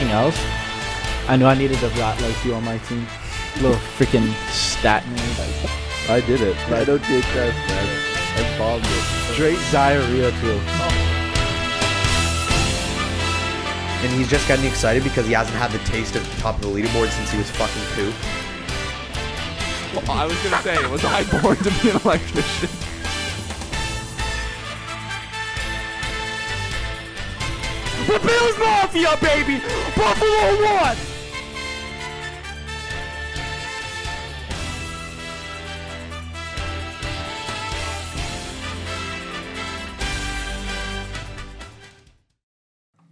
anything else, I knew I needed a rat like you on my team. Little freaking stat nerd. I did it. I don't take that, man. I bombed it. Straight diarrhea too. And he's just getting excited because he hasn't had the taste of the top of the leaderboard since he was fucking 2. Well, I was gonna say, was I born to be an electrician? The Bills Mafia, baby! Buffalo 1!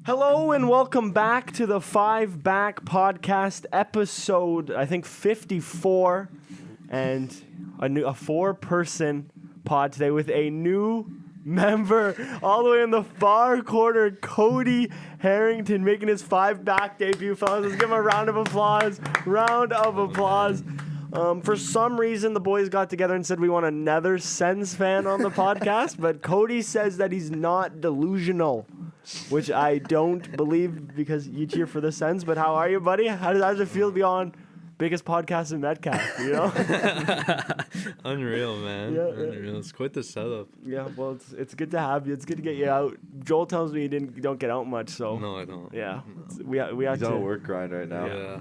Hello and welcome back to the Five Back Podcast episode, I think 54, and a 4-person pod today with a new member all the way in the far corner, Cody Harrington, making his 5 Back debut, fellas. Let's give him a round of applause. For some reason, the boys got together and said we want another Sens fan on the podcast, but Cody says that he's not delusional, which I don't believe because you cheer for the Sens. But how are you, buddy? How does it feel to be on biggest podcast in Metcalf, you know? Unreal, man. Yeah, Unreal. It's quite the setup. Yeah, well, it's good to have you. It's good to get you out. Joel tells me you don't get out much, so No, I don't. yeah, we have He's on a to. work grind right now. Yeah.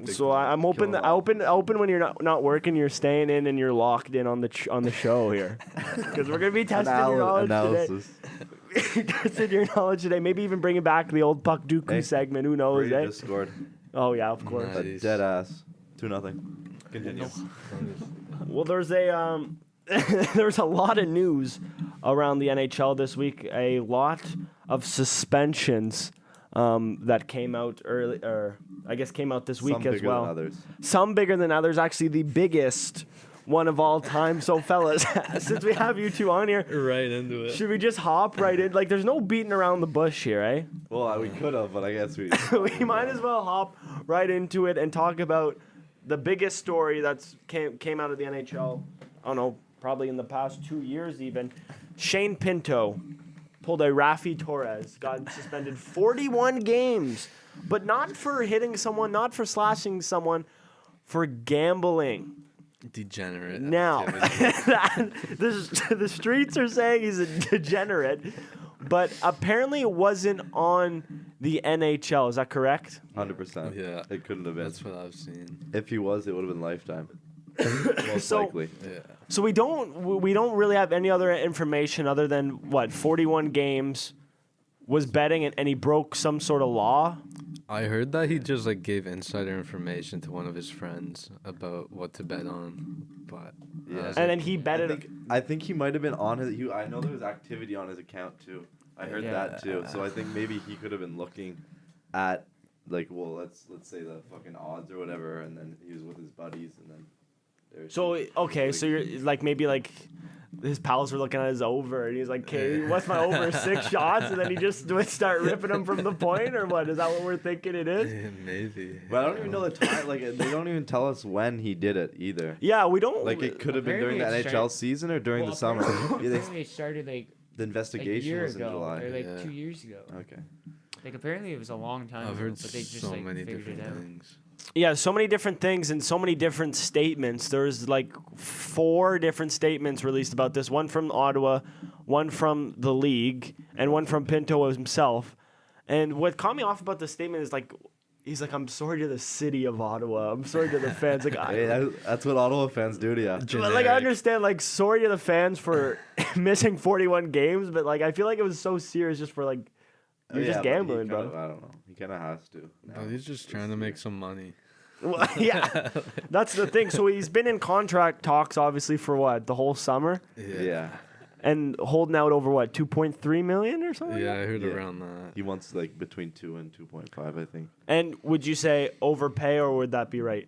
So I'm hoping that open when you're not working, you're staying in and you're locked in on the show here, because we're gonna be testing your knowledge Analysis. today. Testing your knowledge today. Maybe even bringing back the old Puck Dooku segment. Who knows? Brady Eh? just scored. Oh yeah, of course. A Nice. dead ass. 2-0. Continue. Well, there's there's a lot of news around the NHL this week. A lot of suspensions that came out early, or I guess came out this week Some as bigger well. than others. Some bigger than others. Actually, the biggest one of all time. So, fellas, since we have you two on here, Right into it. should we just hop right in? Like, there's no beating around the bush here, eh? Well, we could have, but I guess we. We might as well hop right into it and talk about the biggest story that's came out of the NHL. I don't know, probably in the past 2 years even. Shane Pinto pulled a Rafi Torres, got suspended 41 games, but not for hitting someone, not for slashing someone, for gambling. Degenerate. Now, activity. the streets are saying he's a degenerate, but apparently it wasn't on the NHL. Is that correct? 100%. Yeah. It couldn't have been. That's what I've seen. If he was, it would have been lifetime. Most So- likely. Yeah. So we don't really have any other information other than what 41 games was betting and he broke some sort of law. I heard that he just gave insider information to one of his friends about what to bet on, but Yeah. And then he betted. I think he might have been on his. I know there was activity on his account too. I heard that too. So I think maybe he could have been looking at let's say the fucking odds or whatever, and then he was with his buddies, and then. So okay, so you're maybe his pals were looking at his over, and he's like, "Okay, what's my over 6 shots?" And then he just would start ripping them from the point, or what? Is that what we're thinking it is? maybe. But I don't even know the time. They don't even tell us when he did it either. Yeah, we don't. It could have been during the Apparently it NHL started- season or during the summer. Apparently it started The a investigation year was in ago, July. or Yeah. 2 years ago. Okay. Apparently it was a long time I've ago, heard but they just so many figured different it out. things. Yeah, so many different things and so many different statements. There's 4 different statements released about this. One from Ottawa, one from the league, and one from Pinto himself. And what caught me off about the statement is he's like, "I'm sorry to the city of Ottawa. I'm sorry to the fans." Hey, that's what Ottawa fans do to you. I understand, sorry to the fans for missing 41 games, but I feel like it was so serious just for you're just gambling, bro. I don't know. He kind of has to. But he's just trying to make some money. Well, yeah, that's the thing. So he's been in contract talks, obviously, for what, the whole summer, Yeah. and holding out over what, 2.3 million or something. Yeah, I heard Yeah. around that. He wants between 2 and 2.5, I think. And would you say overpay, or would that be right?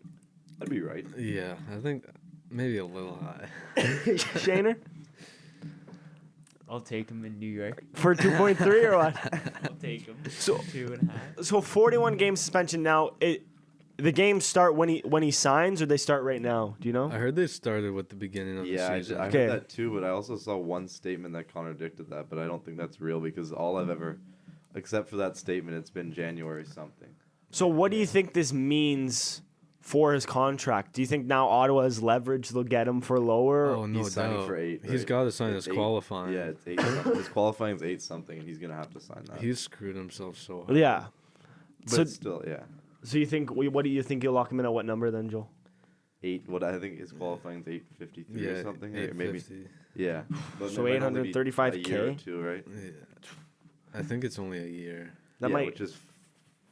That'd be right. Yeah, I think maybe a little high. Shaner, I'll take him in New York. for 2.3 or what? I'll take him. So 2.5. so 41 game suspension now. The games start when he signs, or they start right now? Do you know? I heard they started with the beginning of Yeah, the I season. heard Okay. that too, but I also saw one statement that contradicted that, but I don't think that's real because all I've ever, except for that statement, it's been January something. So what do you think this means for his contract? Do you think now Ottawa has leverage? They'll get him for lower? Oh, no He's signing doubt. for 8. He's right? got to sign It's his 8. qualifying. Yeah, it's 8. His qualifying is 8 something, and he's gonna have to sign that. He's screwed himself so hard. Yeah. but So, still, yeah. so you think? What do you think you'll lock him in at what number then, Joel? 8. What I think his qualifying is 853 Yeah, or something. Or maybe. 850. Yeah. But So it might only be 835K? a year or 2, right? Yeah. I think it's only a year. That yeah, might. which is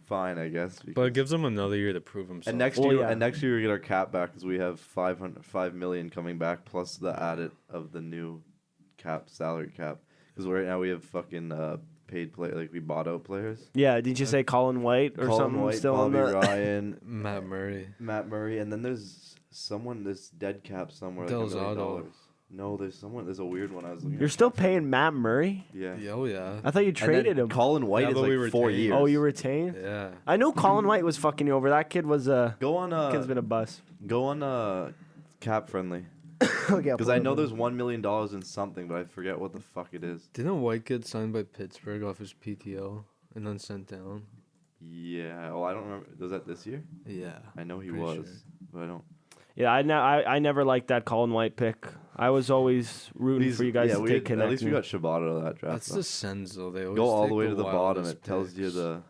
fine, I guess. But it because- gives him another year to prove himself. And next Well, year, yeah. we get our cap back because we have 5 million coming back plus the added of the new salary cap. Because right now we have fucking paid play, like we bought out players. Yeah. Did you say Colin White or Colin something White, still Bobby on the? Ryan, Matt Murray. Matt Murray, and then there's this dead cap somewhere. Like $1 million. Delzato. No, there's a weird one I was looking You're at. still paying Matt Murray? Yeah. Oh, yeah. I thought you And then traded him. Colin White Yeah, is but like we 4 retained. years. Oh, you retained? Yeah. I know Colin White was fucking you over. That kid was Go on kid's been a bust. cap friendly Okay, because I know there's $1 million in something, but I forget what the fuck it is. Didn't White get signed by Pittsburgh off his PTO and then sent down? Yeah. Oh, I don't remember. Was that this year? Yeah. I know he Pretty was, sure. but I don't. Yeah, I never liked that Colin White pick. I was always rooting for you guys to take at least we Konechny. got Shabbat out of that draft. That's though. the Sens, though. They always Go all take the way to the bottom. wildest It tells you picks. the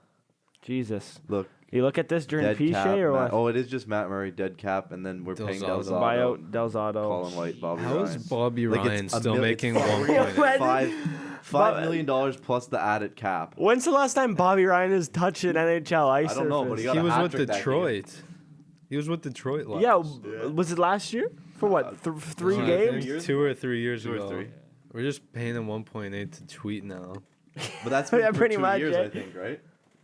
Jesus. look. You look at this during Dead Piche cap. or Matt, what? oh, it is just Matt Murray, dead cap, and then we're paying Delzato. Delzato, Buyout Delzato. Colin White, Bobby How Ryan. is Bobby Like, it's Ryan a still mil- making it's one five- point? $5 million plus the added cap. When's the last time Bobby Ryan has touched an NHL ice I don't know, but surface? he got He a was hat with trick that game. Detroit. He was with Detroit last. Yeah, Yeah. was it last year? For what? Three No, I games? think 2 or 3 years Two or ago. three. We're just paying him 1.8 to tweet now. But that's been Yeah, for pretty 2 much, years, yeah. I think, right?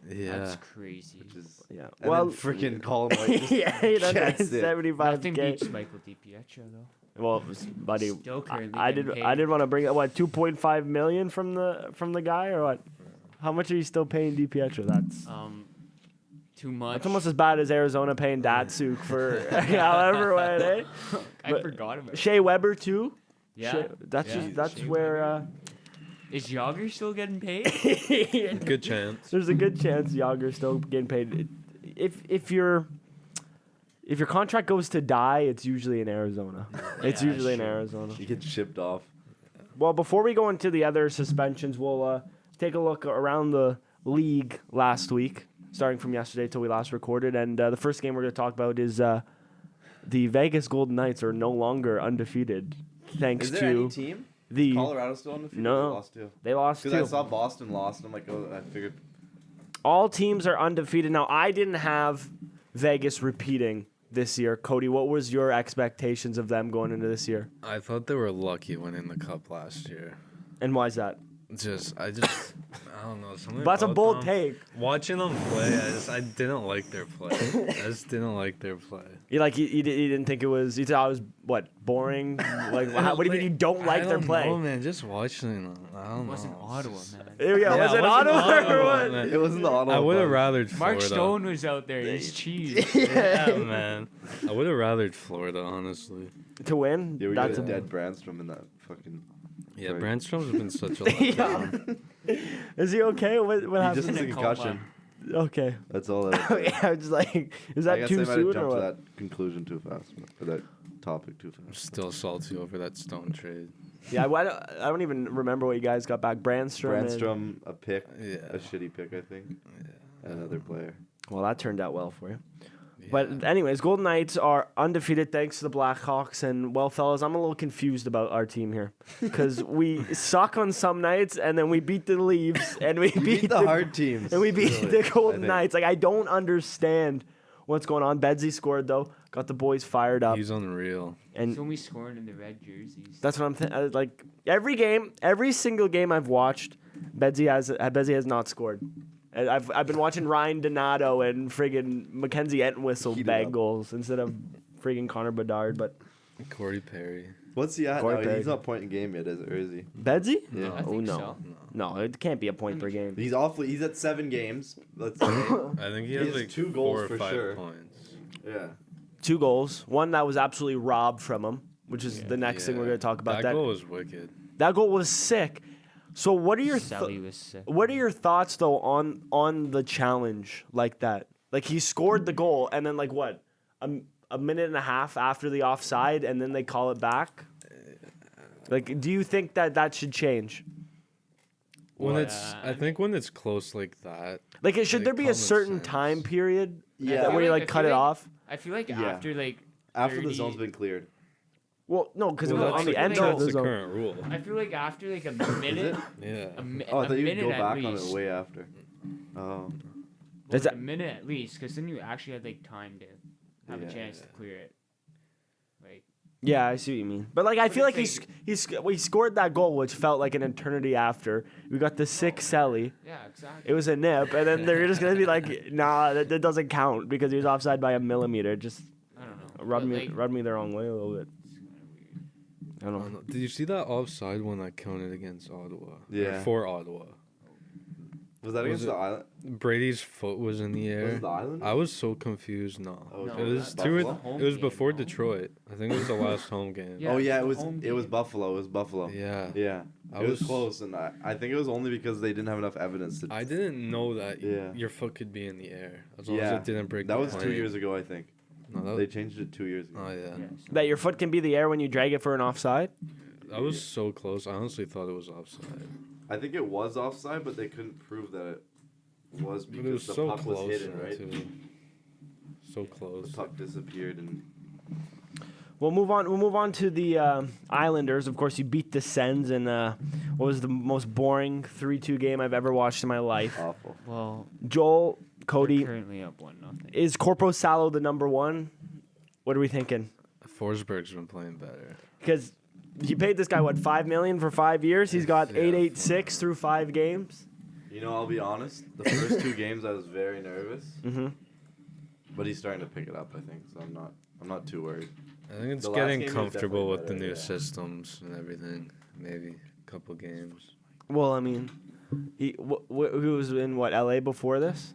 Yeah. That's crazy. Which is Yeah. and Well, then freaking Colin White. Just yeah, gets it. 'Nothing 875K. beats Michael DiPietro though. Well, buddy, Still currently I getting did. paid. I did want to bring up what 2.5 million from the guy or what? How much are you still paying DiPietro? That's Too much. that's almost as bad as Arizona paying Datsuk for however what. Eh? I but- forgot about it. Shea Weber too. Yeah. Shea- that's yeah. just that's Shea where. Is Yager still getting paid? Good chance. There's a good chance Yager's still getting paid. If your contract goes to die, it's usually in Arizona. It's Yeah, usually in sure. Arizona. He gets shipped off. Well, before we go into the other suspensions, we'll take a look around the league last week, starting from yesterday till we last recorded. And the first game we're going to talk about is the Vegas Golden Knights are no longer undefeated, thanks Is there to any team? the Colorado still undefeated? No. They lost too. they lost Because I two. saw Boston lost. I'm like, oh, I figured. All teams are undefeated now. I didn't have Vegas repeating this year. Cody, what was your expectations of them going into this year, I thought they were lucky winning the cup last year. and why is that? I don't know. Something That's a about bold them. take. Watching them play, I didn't like their play. I just didn't like their play. You didn't think it was. You thought it was what boring? Like what do you mean you don't like their play? Oh man, just watching them. I don't It wasn't know. Ottawa, Just- man. Yeah, Yeah, was it wasn't Ottawa or what? man. It wasn't the Ottawa. I would have Bugs. rathered Mark Florida. Stone was out there. He's cheese. Yeah, man. I would have rathered Florida, honestly. To win? Yeah, we That's got a a- dead Brandstrom in that fucking. Yeah, Right. Brandstrom's been such a letdown. Is he okay? What He happened? just has a in a coma. concussion. Okay. That's all that. yeah, I'm just like, is I that guess too they might have soon or jumped to what? that conclusion too fast, or that topic too I'm fast. still salty over that Stone trade. Yeah, I don't even remember what you guys got back. Brandstrom. and- Brandstrom, a pick, Yeah. a shitty pick, I think. Another player. Well, that turned out well for you. But anyways, Golden Knights are undefeated thanks to the Blackhawks. And, well, fellas, I'm a little confused about our team here. Because we suck on some nights, and then we beat the Leafs, and we beat the hard teams. and we beat really, the Golden I think. Knights. Like, I don't understand what's going on. Bedsy scored, though. Got the boys fired up. He's unreal. He's And only scoring in the red jerseys. that's what I'm thinking. Like, every single game I've watched, Bedsy has not scored. And I've been watching Ryan Donato and friggin' Mackenzie Entwistle Heat it bag up. goals instead of friggin' Connor Bedard. But Corey Perry. What's he at Corey now? Perry. He's not pointing game yet, is it? Or is he? Bedsy? Yeah. I Oh think no, so. no, it can't be a point per game. He's awfully. He's at 7 games. Let's say. I think he has has like 2 4 goals or for 5 sure. points. yeah. 2 goals, one that was absolutely robbed from him, which is the next thing we're Yeah. gonna talk about. That goal was wicked. That goal was sick. So what are your Sally was sick. what are your thoughts though on the challenge like that? Like he scored the goal, and then like what, a minute and a half after the offside, and then they call it back. Like, do you think that should change? I think when it's close like that. Like, should like, there be a common certain sense. time period Yeah. where you like I cut feel it like- off? I feel like Yeah. after like After the 30 zone's been cleared. Well, no, because Well, it was on that's the end like- of that's the the zone. current rule. I feel like after like a minute, Yeah. Oh, I a thought you'd minute go at back on least. it way after. Oh. Is A that- minute at least, because then you actually had like time to have Yeah, a chance to yeah. clear it. Like Yeah, I see what you mean. But like, I But feel like it's he scored that goal, which felt like an eternity after. We got the sick Selly. yeah, exactly. It was a nip, and then they're just gonna be like, nah, that doesn't count because he was offside by a millimeter. Just I don't know. rubbed But, me like, the wrong way a little bit. I I don't don't know. know. Did you see that offside when that counted against Ottawa? Or Yeah. for Ottawa. Was that against Was the it- island? Brady's foot was in the Was air. it the island? I was so confused. No, Oh, No, it was that- two. Buffalo? It was Home before game, no? Detroit. I think it was the last home game. Yeah, Oh yeah, it was it a was home it was game. Buffalo. It was Buffalo. Yeah. Yeah. I It was was- close, and I think it was only because they didn't have enough evidence to. I didn't know that Yeah. your foot could be in the air as long Yeah. as it didn't break. That the was 2 plane. years ago, I think. No, that They changed it 2 years ago. oh yeah. Yeah, so- That your foot can be the air when you drag it for an offside. I was so close. I honestly thought it was offside. I think it was offside, but they couldn't prove that it was But it because was the so puck was close hidden, though, right? too. So The close. puck disappeared, and We'll move on. We'll move on to the Islanders. Of course, you beat the Sens in what was the most boring 3-2 game I've ever watched in my life. awful. Well, Joel, Cody, they're currently up 1-0. is Corpo Salo the number one? What are we thinking? Forsberg's been playing better. Because you paid this guy what, $5 million for 5 years? He's got Yeah. 886 through 5 games. You know, I'll be honest. The first 2 games, I was very nervous, Mm-hmm. but he's starting to pick it up. I think so. I'm not too worried. I think it's The last getting game was comfortable definitely with the better, new yeah. systems and everything. Maybe a couple games. Well, I mean, he was in what, LA before this,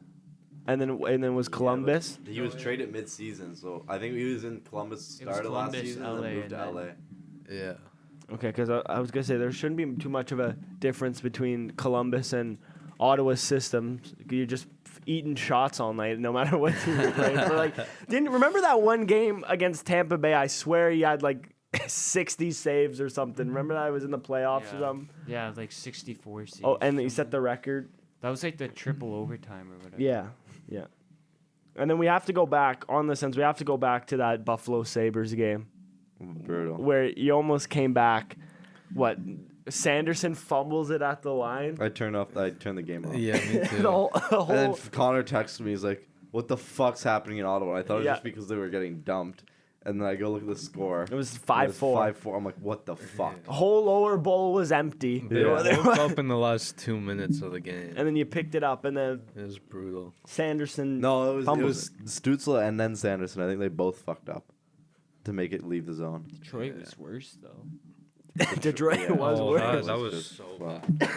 and then was Columbus. Yeah, but he was traded mid-season, so I think he was in Columbus It was start of last Columbus, season and LA, then moved to and LA. Yeah. Okay, because I was gonna say there shouldn't be too much of a difference between Columbus and Ottawa's systems. You're just eating shots all night, no matter what team you're playing for. Like, didn't remember that one game against Tampa Bay? I swear he had like 60 saves or something. Remember that? I was in the playoffs or something. Yeah, like 64 saves. Oh, and or he set the something. record. That was like the triple overtime or whatever. Yeah, yeah. And then we have to go back on the Sens. We have to go back to that Buffalo Sabres game Brutal. where you almost came back. What? Sanderson fumbles it at the line. I turned the game off. Yeah, me too. the whole, And then Connor texted me. He's like, "What the fuck's happening in Ottawa?" I thought it was Yeah. just because they were getting dumped. And then I go look at the score. it was and 5-4. it was 5-4. I'm like, "What the fuck?" The whole lower bowl was empty. They Yeah. woke up in the last 2 minutes of the game. And then you picked it up, and then It was brutal. Sanderson. No, it was fumbles Stützle and then Sanderson. I think they both fucked up to make it leave the zone. Detroit was worse though. Detroit Yeah. was Oh, worse. that was just- so wow. bad.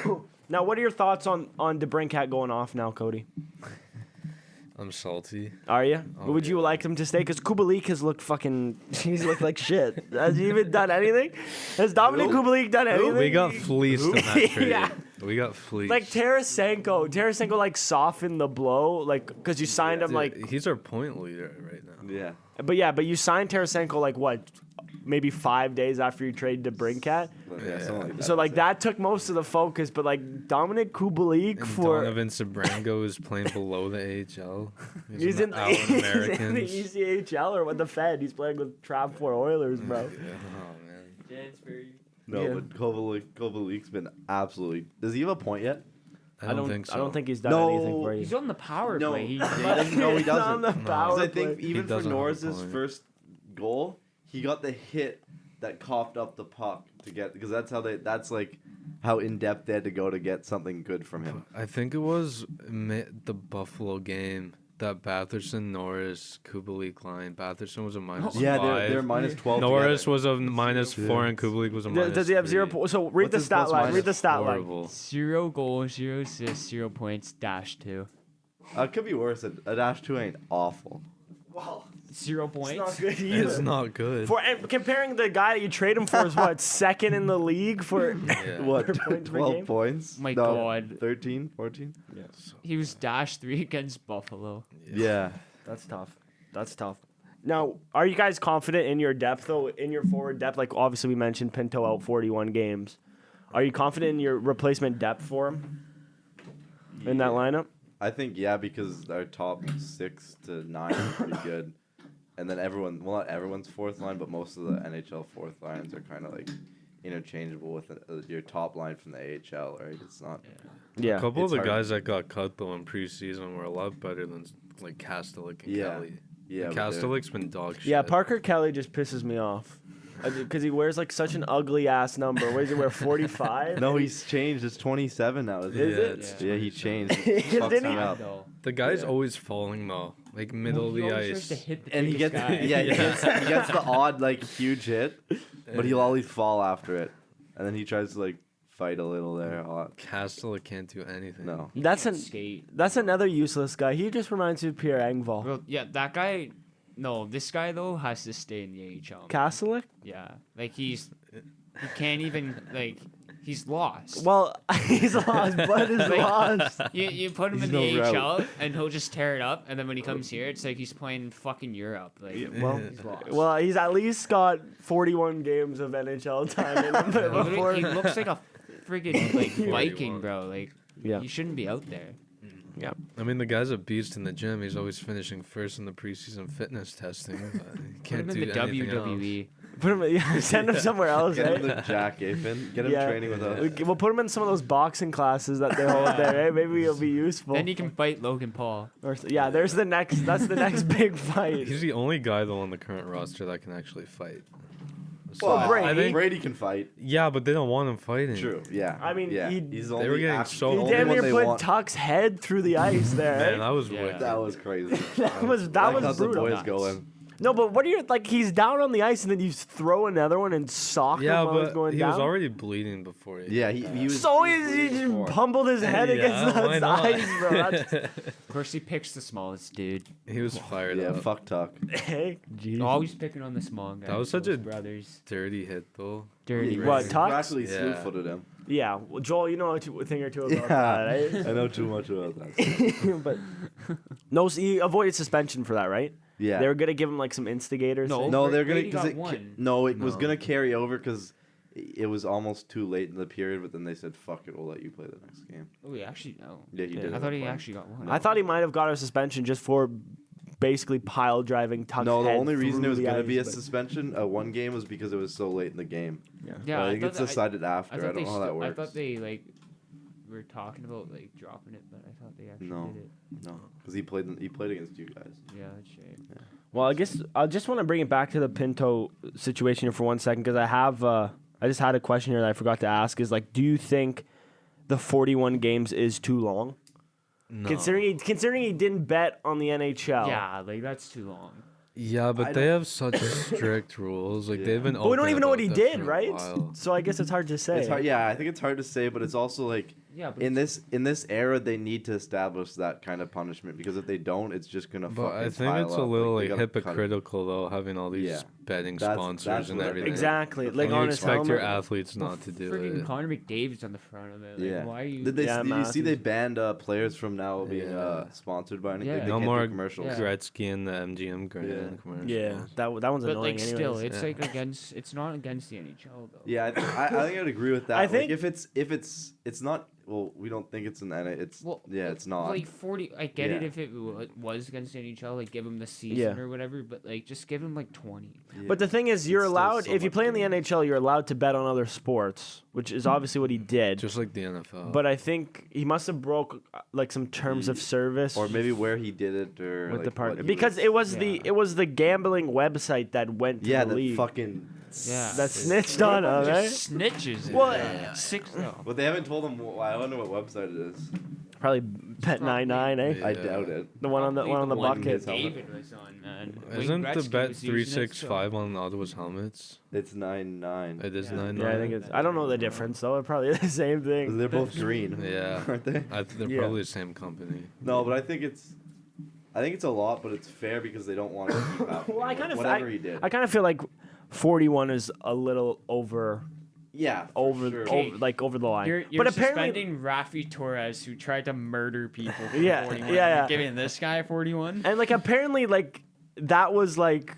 Now, what are your thoughts on DeBrincat going off now, Cody? I'm salty. Are you? Oh, Would you yeah. like him to stay? Because Kubalik has looked fucking. He's looked like shit. Has he even done anything? Has Dominic Who? Kubalik done anything? We got fleeced in that trade. Yeah. We got fleeced. Like Tarasenko like softened the blow, like because you signed him Dude, like. he's our point leader right now. Yeah. But you signed Tarasenko like what, maybe 5 days after you traded DeBrincat. But Yeah. something like that. So like that took most of the focus, but like Dominic Kubalik And for. Donovan Sabrango is playing below the AHL. He's in, the he's in the Americans. ECHL or with the Fed. He's playing with Trav 4 Oilers, bro. Oh man. No, Yeah. but Kovalik's been absolutely. Does he have a point yet? I don't think so. I don't think he's done No, anything for you. He's on the power No. play. He, No, he He's on the doesn't. power 'Cause I play. think even for doesn't have a Norris's point. first goal, he got the hit that coughed up the puck to get because that's like how in depth they had to go to get something good from him. I think it was the Buffalo game that Batherson, Norris, Kubalik line. Batherson was a minus Yeah, five. they're minus 12. Norris together. was a minus 4 and Kubalik was a minus Does he have 0 3. points? So read What's the his stat plus line. minus? Read the stat line. Horrible. 0 goals, 0 assists, 0 points, -2. It could be worse. A dash 2 ain't awful. 0 points. It's not good It's either. not good. And comparing the guy that you trade him for is what, second in the league for Yeah. What? Per point per 12 game? points? My No, God. 13, 14? He was -3 against Buffalo. Yeah. That's tough. That's tough. Now, are you guys confident in your depth though? In your forward depth, like obviously we mentioned Pinto out 41 games. Are you confident in your replacement depth for him in that lineup? I think, yeah, because our top 6 to 9 are pretty good. And then everyone, well, not everyone's fourth line, but most of the NHL fourth lines are kind of like interchangeable with your top line from the AHL, right? It's not. Yeah. A couple of It's the hard. guys that got cut though in preseason were a lot better than like Kastelik and Yeah. Kelly. Yeah. but they're- Kastelik's been dog shit. Yeah, Parker Kelly just pisses me off. Because he wears like such an ugly ass number. What does he wear? 45? No, he's changed. It's 27 now. Isn't Is it? it? Yeah, he changed. Didn't Fucks he? me up. The guy's Yeah. always falling though, like middle of the ice. And he gets, yeah, he gets the odd like huge hit, but he'll always fall after it, and then he tries to like fight a little there. A lot. Kastelik can't do anything. No. That's skate. that's another useless guy. He just reminds me of Pierre Engvall. Well, yeah, that guy. No, this guy though has to stay in the AHL. Kastelik? Yeah, like he can't even like he's lost. Well, he's lost. Bud is Like- lost. You put him He's in the no route. AHL and he'll just tear it up, and then when he comes here, it's like he's playing fucking Europe. Like, Well, he's lost. well, he's at least got 41 games of NHL time in him Literally, before. he looks like a friggin' like Viking, 41. bro. Like, Yeah. he shouldn't be out there. I mean, the guy's a beast in the gym. He's always finishing first in the preseason fitness testing. But he Put can't him in do the anything WWE. Put him, yeah, send him somewhere else, Get him right? the Jack Afen. Get him Yeah. training with us. We'll put him in some of those boxing classes that they hold there, right? Maybe he'll be useful. Then he can fight Logan Paul. Yeah, there's the next. That's the next big fight. He's the only guy though on the current roster that can actually fight. So Well, Brady- I think, Brady can fight. yeah, but they don't want him fighting. True. Yeah. I mean, yeah. he- he's the They only were getting act- so- He the He only damn one near they put want. Tuck's head through the ice there. Man, right? that was Yeah. wicked. That was crazy. That was Like how brutal. the boys Nuts. going. No, but what are you like? He's down on the ice, and then you throw another one and sock Yeah, him while he's but going he down. was already bleeding before. Yeah, he was. So he was he bleeding just before. pummeled his head Yeah, against why the not? ice, bro. That's, Of course, he picks the smallest dude. He was fired Yeah, up. fuck Tuck. hey, geez. Always picking on the small guy. That was such a- brothers. Dirty hit though. Dirty. What, Rick. Tuck? Actually, Yeah. slew-footed him. Yeah, well, Joel, you know a thing or two about Yeah, that, right? I know too much about that. but no, so he avoided suspension for that, right? Yeah. They were gonna give him like some instigators. No. No, they're gonna. Brady 'Cause got it, one. no, it was No. gonna carry over because it was almost too late in the period. But then they said, "Fuck it, we'll let you play the next game." Oh, he actually no. Yeah, he did. I it thought up he front. actually got one. I thought he might have got a suspension just for basically pile driving Tuck's No, the head only reason it through was the gonna ice, be a but- suspension, one game, was because it was so late in the game. Yeah, I think it's decided I after. I, thought don't they know how that I works. thought they like were talking about like dropping it, but I thought they actually No. did it. No, because he played against you guys. Yeah, that's right. Well, I guess I just want to bring it back to the Pinto situation here for 1 second because I just had a question here that I forgot to ask. Is like, do you think the 41 games is too long? No. Considering he didn't bet on the NHL. Yeah, like that's too long. Yeah, but I they don't- have such strict rules. Like Yeah. they've been. But we don't open even know what about he that did, for a right? while. So I guess it's hard to say. It's hard. Yeah, I think it's hard to say, but it's also like Yeah, but in this era they need to establish that kind of punishment because if they don't, it's just gonna. But I fucking think pile it's up. a little they like gotta cut it. hypocritical though, having all these Yeah. betting That's sponsors and what I everything. think. Exactly. And Like you on his expect your helmet. athletes not to do freaking it. Connor McDavid's on the front of it. Like, Yeah. why are you? Did Yeah, you see they Matthews. banned players from now being Yeah. sponsored by anything? Yeah. They No can't do more commercials. Yeah. Gretzky and the MGM grand Yeah. commercials. Yeah, that one's but annoying. like still, anyways. it's Yeah. like against. It's not against the NHL though. Yeah, I think I'd agree with that. I Like, think- if it's not. Well, we don't think it's an NA. It's Well, it's not. Like 40, I get it Yeah. if it was against the NHL, like give him the season Yeah. or whatever, but like just give him like 20. Yeah. But the thing is, you're It's still allowed so if you much play in the game. NHL, you're allowed to bet on other sports, which is obviously what he did. Just like the NFL. But I think he must have broke like some terms of service, or maybe where he did it, or with like the what partner he because it was Yeah. it was the gambling website that went to yeah, the that league fucking Yeah. that snitched on him, right? Snitches. Well, six. No. But they haven't told him. I wonder what website it is. Probably Bet 99, eh? Yeah. I doubt it. The one on the One bucket. his helmet. David was on, man. Isn't Wayne the Gretzky bet was using it, 365 on Ottawa's helmets? It's 9-9. It is Yeah. 9. Yeah, I think it's. I don't know the difference though. It's probably the same thing. They're both green. Yeah. aren't they? They're Yeah. probably the same company. No, but I think it's. I think it's a lot, but it's fair because they don't want to keep happening. Well, I kind of whatever he did. I kind of feel like 41 is a little over Yeah, over sure. over the line. You're but apparently, suspending Rafi Torres, who tried to murder people. For Yeah, 41. yeah. You're giving this guy 41. and like apparently like that was like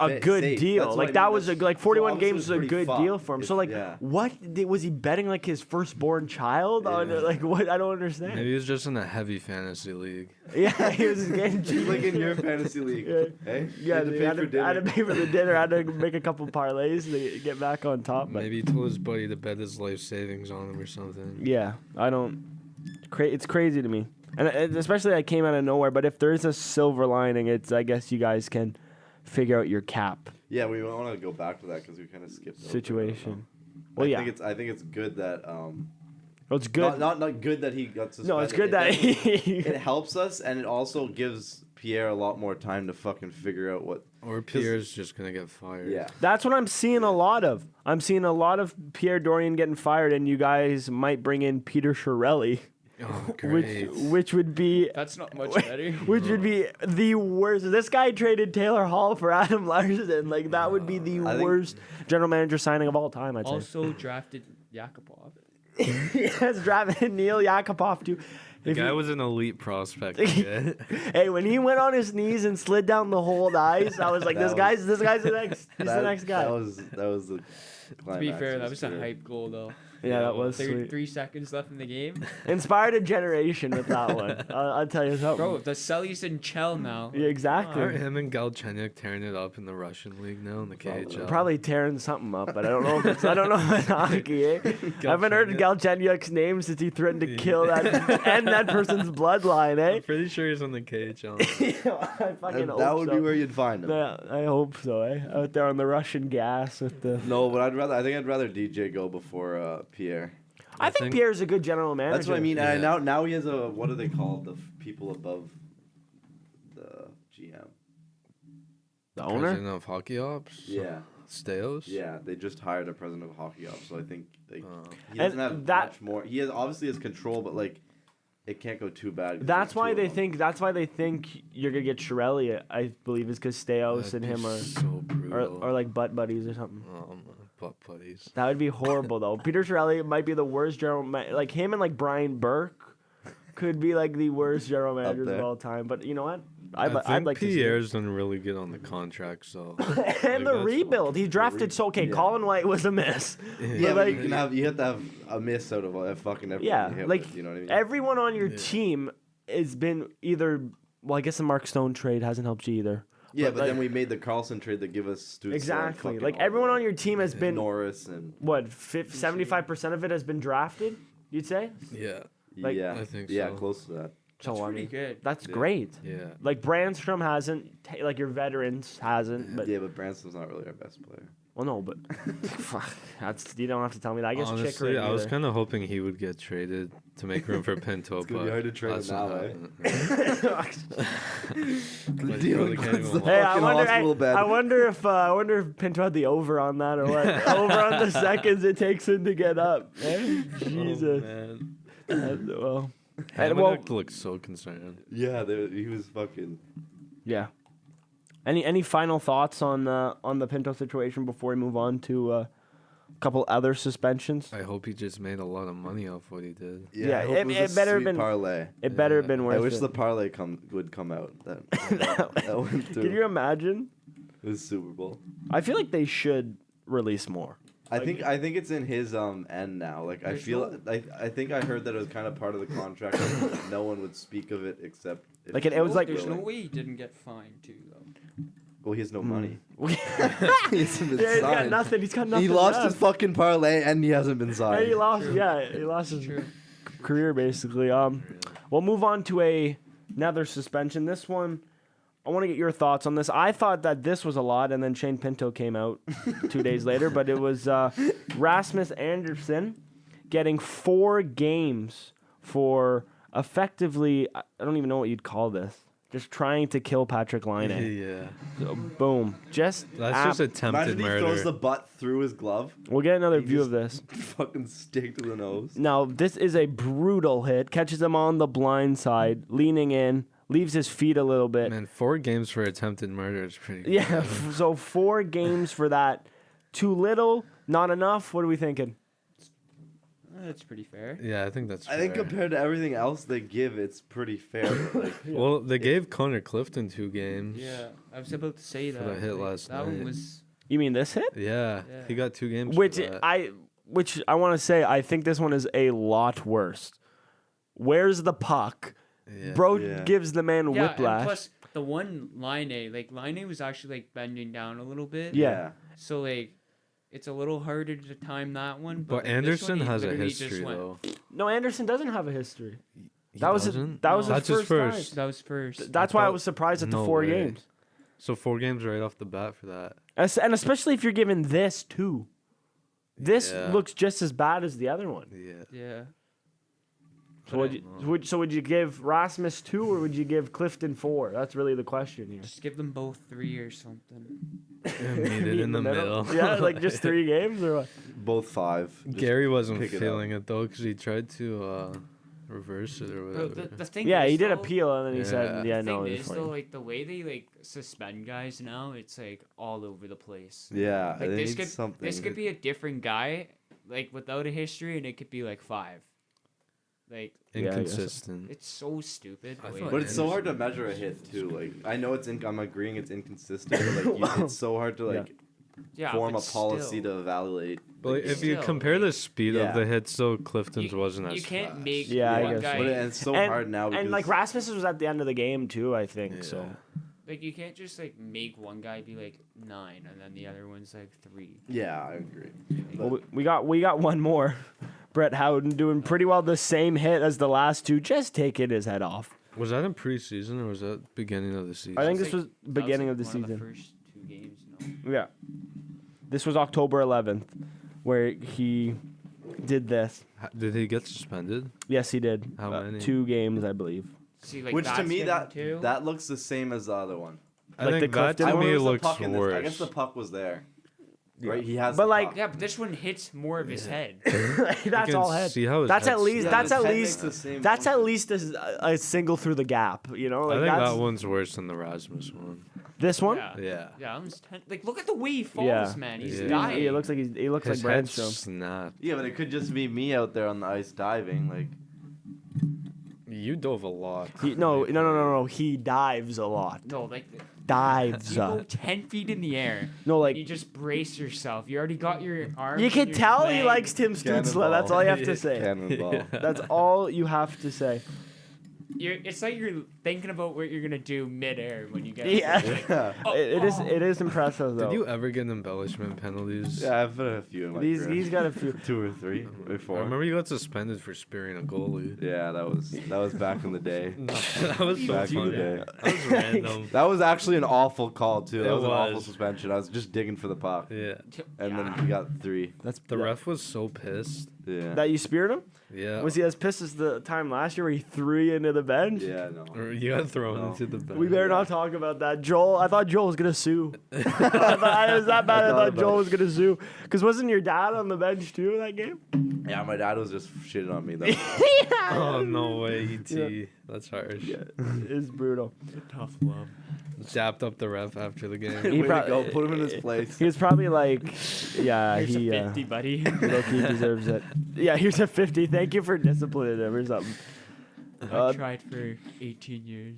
a good safe. deal. That's Like what I that mean. was That's- like so 41 obviously games it's was a pretty good fucked. deal for him. So like, Yeah. what was he betting like his firstborn child on? Yeah. Like what? I don't understand. Maybe he was just in a heavy fantasy league. Yeah, he was getting Just like in your fantasy league. Yeah. Hey? Yeah, Had to they pay had for to, had to dinner. pay for the dinner. Had to make a couple parlays to get back on top. But Maybe he told his buddy to bet his life savings on him or something. yeah, I don't. It's crazy to me, and especially I came out of nowhere. But if there is a silver lining, it's I guess you guys can figure out your cap Yeah, we want to go back to that because we kind of skipped over it. situation. Well, I yeah, think it's good that well, it's good. not good that he got suspended. No, it's good It that definitely- he. it helps us, and it also gives Pierre a lot more time to fucking figure out what. Or Pierre's just gonna get fired. Yeah. That's what I'm seeing a lot of. I'm seeing a lot of Pierre Dorian getting fired, and you guys might bring in Peter Chiarelli, Oh, great. which would be That's not much better. which would be the worst. This guy traded Taylor Hall for Adam Larson. Like that would be the I think- worst general manager signing of all time. I'd say. Also drafted Yakupov. Yes, drafted Neil Yakupov too. The If guy you- was an elite prospect. Okay? Hey, when he went on his knees and slid down the whole ice, I was like, That this guy's the next, he's the next guy. That was the. To be fair, that was a hype goal though. Yeah, that was sweet. 33 seconds left in the game. Inspired a generation with that one. I'll tell you something. Bro, the Sellies in Chell now. Yeah, exactly. Aren't him and Galchenyuk tearing it up in the Russian league now in the KHL? Probably tearing something up, but I don't know if it's hockey. Eh? I haven't heard Galchenyuk's name since he threatened to kill that end that person's bloodline. I'm Eh? pretty sure he's on the KHL. I fucking hope That would so. be where you'd find him. Yeah, I hope so. Eh? Out there on the Russian gas with the. No, but I think I'd rather DJ go before Pierre. I think think- Pierre's a good general manager. That's what I mean. Yeah. And now he has a, what are they called? The people above the GM. The owner. President of hockey ops. Yeah. Steos. Yeah, they just hired a president of hockey ops, so I think like, he And doesn't have that- much more. He obviously has control, but like it can't go too bad. 'cause That's there's why two they of them. think. That's why they think you're gonna get Chiarelli. I believe is because Steos That'd and be him are, so brutal. or like butt buddies or something. Butt buddies. That would be horrible though. Peter Chiarelli might be the worst like him and like Brian Burke could be like the worst general managers of there. all time. But you know what? I I'd think like to see it. Pierre's done really good on the contract, so. And Like, the that's- rebuild. He drafted so okay. yeah. Colin White was a miss. Yeah, But, but like- you have to have a miss out of a fucking everything Yeah, you hit like with, you know what I mean? everyone on your Yeah. team has been either. Well, I guess the Mark Stone trade hasn't helped you either. yeah, but, but then like- we made the Carlson trade that give us Stutz. Exactly. Like everyone on your team has been Norris and 75% of it has been drafted. You'd say. Yeah. Like- yeah, I think yeah, so. close to that. So That's I pretty mean, good. that's Yeah. great. Yeah. Like Brandstrom hasn't, like your veterans hasn't, but Yeah, but Branson's not really our best player. well, no, but fuck, that's you don't have to tell me that. I guess Honestly, Chicory. I was kind of hoping he would get traded to make room for Pinto, It's gonna but be hard to trade that's him not now, eh? happening. But he probably can't even walk. Hey, I fucking wonder. hospital bed. I wonder if Pinto had the over on that or what. Over on the seconds it takes him to get up. Eh? Jesus. Oh, man. Well, and, well, Hamannik looked so concerned. Yeah, he was fucking. yeah. Any final thoughts on the Pinto situation before we move on to a couple other suspensions? I hope he just made a lot of money off what he did. Yeah, I hope it- was it a better have sweet been- parlay. It better have been worth I wish it. the parlay would come out. That went through. Can you imagine? It was Super Bowl. I feel like they should release more. I think it's in his end now. Like I There's feel I think I heard that it was kind of part of the contract. That no one would speak of it except. If Like, it was like- There's no way he didn't get fined too, though. Well, he has no money. yeah, he hasn't been he's got signed. nothing. He's got nothing. He lost left. his fucking parlay and he hasn't been signed. And he lost. Yeah, he lost his True. career basically. We'll move on to another suspension. This one, I want to get your thoughts on this. I thought that this was a lot, and then Shane Pinto came out 2 days later. But it was Rasmus Anderson getting 4 games for effectively. I don't even know what you'd call this. Just trying to kill Patrick Laine. Yeah. So, boom. Just That's just attempted Imagine he murder. throws the butt through his glove. We'll get another He view just- of this. Fucking stick to the nose. Now, this is a brutal hit. Catches him on the blind side, leaning in. leaves his feet a little bit. Man, 4 games for attempted murder is pretty good. Yeah, so 4 games for that. Too little, not enough. What are we thinking? That's pretty fair. Yeah, I think that's fair. I think compared to everything else they give, it's pretty fair. Like, Well, they gave Connor Clifton 2 games. Yeah, I was about to say For that. the hit last that one night. was. You mean this hit? Yeah, Yeah. he got 2 games. Which for that. I want to say, I think this one is a lot worse. Where's the puck? Yeah. Bro Yeah. gives the man Yeah, whiplash. and plus the one Line A was actually like bending down a little bit. Yeah. So like, it's a little harder to time that one. But like, this Anderson one, he has a literally just history went- though. No, Anderson doesn't have a history. He That was doesn't? that was That's his his first. first. That was first. That's why I was surprised at the No 4 way. games. So 4 games right off the bat for that. And especially if you're given this too. This Yeah. looks just as bad as the other one. Yeah. Yeah. So would you give Rasmus 2 or would you give Clifton 4? That's really the question here. Just give them both 3 or something. Meet it in the middle. Yeah, like just 3 games or what? both 5. Just Gary wasn't pick it feeling it though because he tried to reverse it or Bro, whatever. the thing Yeah, is, he did though, appeal and then he said, Yeah. "Yeah, the no, thing it's is, though, fine." like the way they like suspend guys now, it's like all over the place. Yeah, Like they this need could something. this could be a different guy, like without a history, and it could be like 5. Like Yeah, I guess so. Inconsistent. it's so stupid. the I way thought But it it's is. so hard to measure a hit too. Like I know I'm agreeing it's inconsistent. But like it's so hard to like Yeah, form a but policy still, to evaluate. But like, if you still, compare the speed Yeah. of the hits, though, Clifton's wasn't as you can't fast. make Yeah, I one guess guy so. But it's so and, hard now because and like Rasmus was at the end of the game too, I think. So Yeah. like you can't just like make one guy be like 9 and then the other one's like 3. yeah, I agree. well, we got one more. Brett Howden doing pretty well. The same hit as the last 2, just taking his head off. Was that in preseason or was that beginning of the season? I think That this was was beginning of the one season. the first 2 games, no. Yeah. This was October 11th, where he did this. Did he get suspended? Yes, he did. How many? 2 games, I believe. See, like Which to that's me getting too. that looks the same as the other one. I Like think the that Clifton to one? me Where was the looks puck in this? worse. I guess the puck was there. Right, he has. But the like- puck. Yeah, but this one hits more of his head. You That's can all head. See how his That's at head's least. Yeah, That's the at 10 least. makes the same That's at motion. least a single through the gap. You know, I like think that's that one's worse than the Rasmus one. this one. Yeah. Yeah. Yeah, that one's like look at the way he falls, Yeah. man. He's Yeah. dying. He looks like he looks His like head Brandstrom. snapped. Yeah, but it could just be me out there on the ice diving. Like You dove a lot. No. He dives a lot. No, like Dives. you go 10 feet in the air. No, like You just brace yourself. You already got your arms. you and can your tell he leg. likes Tim Stutzla. That's all you have to say. cannonball. That's all you have to say. It's like you're thinking about what you're gonna do midair when you get. Yeah. Like, Yeah. It is impressive though. Did you ever get embellishment penalties? Yeah, I've had a few in my career. He's got a few. 2 or 3 or I 4. remember you got suspended for spearing a goalie. Yeah, that was back in the day. that was so Back in the funny. day. That was random. That was actually an awful call too. That It was an awful was. suspension. I was just digging for the puck, Yeah. and then we got 3. That's The ref was so pissed. Yeah. that you speared him. Yeah. Was he as pissed as the time last year where he threw you into the bench? Yeah, no. Or you got thrown No. into the bench. We better not talk about that. Joel, I thought Joel was gonna sue. I thought, it was that bad. I thought thought about Joel it. was gonna sue. Cause wasn't your dad on the bench too in that game? Yeah, my dad was just shitting on me though. Oh no way, ET. That's harsh. It's brutal. tough love. Zapped up the ref after the game. He Way prob- to go, put him in his place. He was probably like, yeah, Here's he a 50, buddy. low-key deserves it. Yeah, here's a 50. Thank you for disciplining him or something. I tried for 18 years.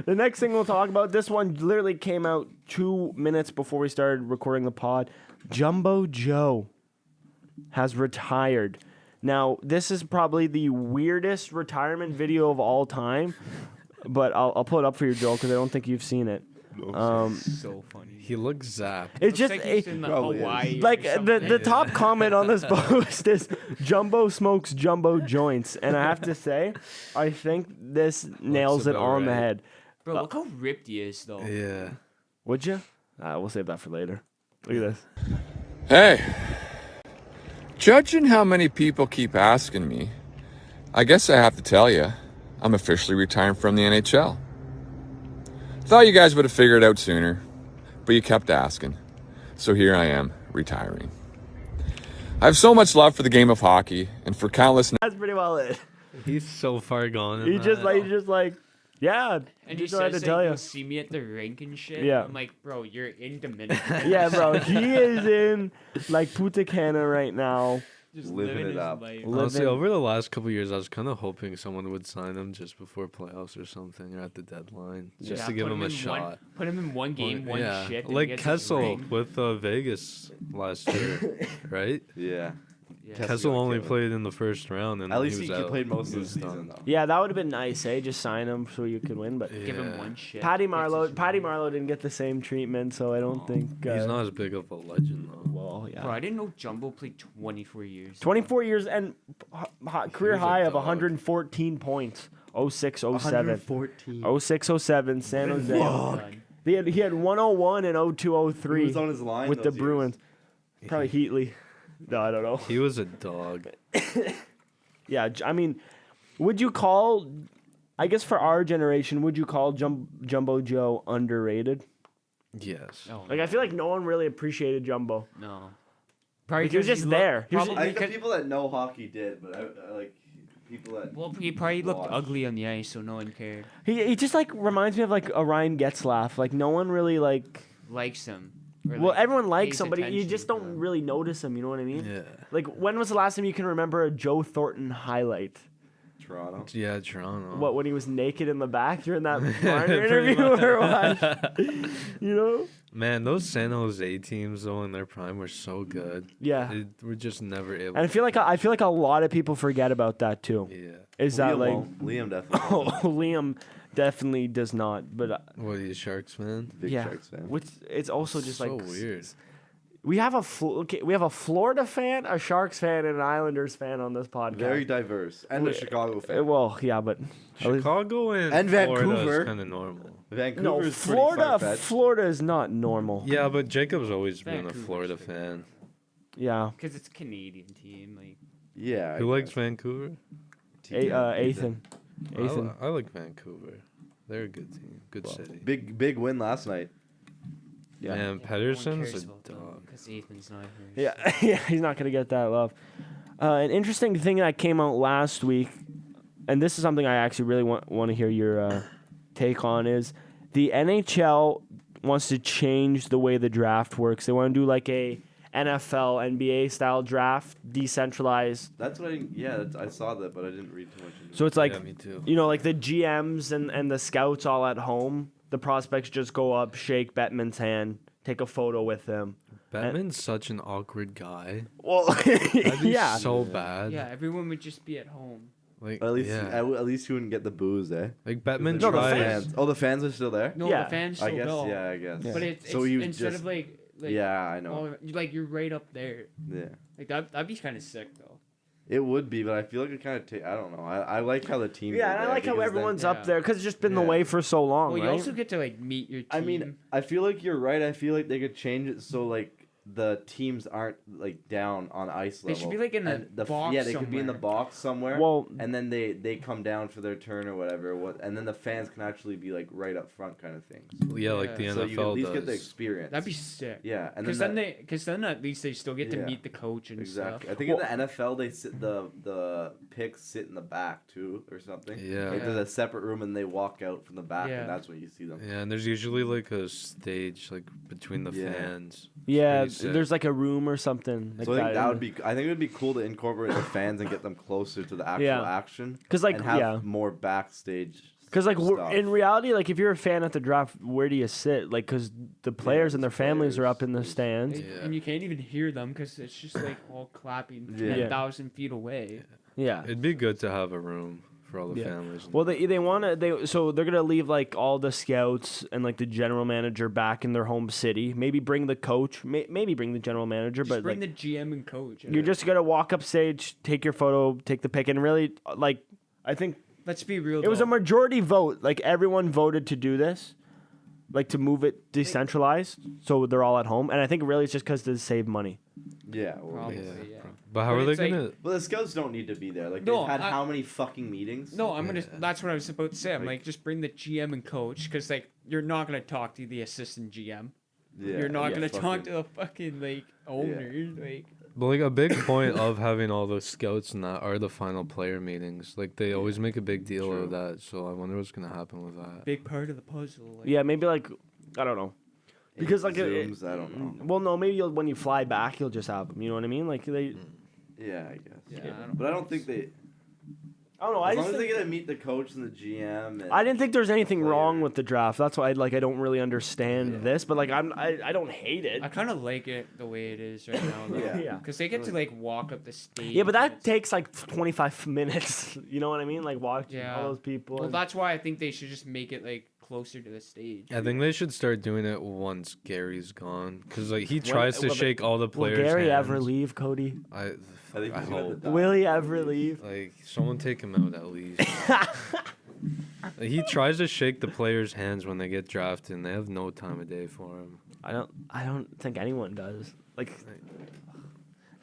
The next thing we'll talk about, this one literally came out 2 minutes before we started recording the pod. Jumbo Joe has retired. Now, this is probably the weirdest retirement video of all time, but I'll pull it up for you, Joel, because I don't think you've seen it. So funny. He looks zapped. It's just Looks like he's in the probably is. Hawaii. or like the something. top comment on this post is Jumbo smokes jumbo joints, and I have to say, I think this nails it about on the right. head. Bro, look how ripped he is, though. Yeah. Would you? We'll save that for later. Look at this. Hey, judging how many people keep asking me, I guess I have to tell you, I'm officially retiring from the NHL. Thought you guys would have figured it out sooner, but you kept asking. So here I am, retiring. I have so much love for the game of hockey and for countless That's pretty well it. He's so far gone. in He just that. like, yeah. And he just had says to tell like, you. you'll see me at the rink and shit. Yeah. I'm like, bro, you're in Dominican. Yeah, bro. He is in like Punta Cana right now. Just Living living it his up. life. Honestly, living- over the last couple years, I was kind of hoping someone would sign him just before playoffs or something, or at the deadline, just Yeah, to give put him a in shot. Put him in one game, one yeah, shift. and he like gets his Kessel ring. with Vegas last year, right? Yeah. Yeah. Kessel Kessel got only killed. played in the first round, and At least he he was out. played most He of the was season done. though. Yeah, that would have been nice, eh? Just sign him so you could win. But Give him Yeah. one shift. Patty gets his Marlowe ring. didn't get the same treatment, so I don't think. He's not as big of a legend though. Well, yeah. Bro, I didn't know Jumbo played 24 years. 24 years and career was a high of dog. 114 points. 06, 07. 114. 06, 07, San Jose. Done. He had 101 and 02, 03 Who was on his line with the those years? Bruins. Probably Heatley. No, I don't know. He was a dog. Yeah, I mean, would you call, I guess for our generation, would you call Jumbo Joe underrated? Yes. Oh, Like, I feel like no one really appreciated Jumbo. no. Probably Like, he was because just there. He was Probably I think the because, people that know hockey did, but I like people that. well, he probably looked Watch. ugly on the ice, so no one cared. He just, like, reminds me of, like, a Ryan Getzlaf. Like, no one really, like, Likes him. Or, well, like, everyone likes pays him, but you attention just to don't him. really notice him, you know what I mean? Yeah. Like, when was the last time you can remember a Joe Thornton highlight? Toronto. Yeah, Toronto. What, when he was naked in the back during that Barn Pretty interview much. or what? You know? Man, those San Jose teams though in their prime were so good. Yeah. They were just never able. And I feel like a lot of people forget about that too. Yeah. Is that Liam like won't. Liam definitely. oh, won't. Liam definitely does not, but What are you, Sharks fan? Big yeah, Sharks fan. which it's also just so like weird. we have a Florida fan, a Sharks fan, and an Islanders fan on this podcast. Very diverse, and a Chicago fan. Well, yeah, but at least- Chicago And Florida Vancouver. is kind of normal. Vancouver no, is Florida. pretty far-fetched. Florida is not normal. Yeah, but Jacob's always been a Vancouver's Florida good. fan. Yeah, Because it's a Canadian team. Like, Yeah. Who likes Vancouver? Ethan. Ethan. I like Vancouver. They're a good team. Good city. Big win last night. Yeah. Man, Pedersen's a dog. dog. Because Ethan's not here. Yeah, yeah, he's not gonna get that love. An interesting thing that came out last week, and this is something I actually really want to hear your take on, is the NHL wants to change the way the draft works. They want to do like a NFL, NBA style draft, decentralized. That's what I saw that, but I didn't read too much into So it's like, Yeah, me too. you know, like the GMs and the scouts all at home. The prospects just go up, shake Bettman's hand, take a photo with him. Batman's such an awkward guy. Well, That'd be yeah. so bad. Yeah, everyone would just be at home. Like At least, yeah. at least you wouldn't get the booze, eh? Like Batman No, the tries. fans. Oh, the fans are still there. No, Yeah. the fans I still guess. go. Yeah, I guess. Yeah. But it's So he was instead just- of like Yeah, I know. like you're right up there. Yeah. Like that'd be kind of sick though. It would be, but I feel like it kind of. I don't know. I like how the team. Yeah, and I like how everyone's up Yeah. there because it's just been the Yeah. way for so long, Well, you right? also get to like meet your team. I mean, I feel like you're right. I feel like they could change it so like the teams aren't like down on ice They level. should be, like, in And the box Yeah, they could be in the somewhere. box somewhere. Well- and then they come down for their turn or whatever. And then the fans can actually be like right up front kind of things. Yeah, like the Yeah. So you can at NFL least does. get the experience. that'd be sick. Yeah, and Because then, then at least they still get to Yeah. meet the coach and exactly. I stuff. think in the NFL they sit the picks sit in the back too or something. Yeah. Like there's a separate room and they walk out from the back Yeah. and that's when you see them. Yeah, and there's usually like a stage like between the Yeah. fans. Yeah, pretty sick. there's like a room or something. Like So I think that in would be. I think it would be cool to incorporate the fans and get them closer to the actual Yeah. action. 'Cause, like, and have yeah. more backstage. Because like stuff. in reality, like if you're a fan at the draft, where do you sit? Like because the players and their it's families are players. up in the stands. And- Yeah. And you can't even hear them because it's just like all clapping Yeah. 10,000 feet away. Yeah. It'd be good to have a room for all the Yeah. families. Well, they want to so they're gonna leave like all the scouts and like the general manager back in their home city. Maybe bring the coach. Maybe bring the general manager, Just but bring like the GM and coach. you're just gonna walk up stage, take your photo, take the pic, and really like I think Let's be real. it was a though. majority vote. Like everyone voted to do this, like to move it decentralized, so they're all at home. And I think really it's just because to save money. Yeah. Well, Probably, yeah. yeah. But how But are they it's like- gonna? well, the scouts don't need to be there. Like No, they've had I- how many fucking meetings? No, I'm gonna. Yeah. That's what I was about to say. I'm Like- like, just bring the GM and coach because like you're not gonna talk to the assistant GM. Yeah, You're not yeah, gonna fucking- talk to the fucking like owner. Like But like a big point of having all those scouts and that are the final player meetings. Like they always make a big deal True. of that. So I wonder what's gonna happen with that. Big part of the puzzle. Like, Yeah, maybe like I don't know. Because like Zooms, I don't know. Well, no, maybe when you fly back, you'll just have them. You know what I mean? Like they. Yeah, I guess. Yeah, I don't But I don't think they. I don't know. As long as they get to meet the coach and the GM. And I didn't think there's anything wrong player. with the draft. That's why I don't really understand Yeah. this, but like I don't hate it. I kind of like it the way it is right now. Though. Yeah. Yeah. Because they get to like walk up the stage. Yeah, but and that it's- takes like 25 minutes. You know what I mean? Like watching Yeah. all those people. Well, and- that's why I think they should just make it like closer to the stage. I think they should start doing it once Gary's gone, cause like he tries to will shake all the Will players. Gary hands. ever leave, Cody? I think I he's gonna hope. die. Will he ever leave? Like someone take him out at least. Like, he tries to shake the players' hands when they get drafted, and they have no time of day for him. I don't think anyone does. Like,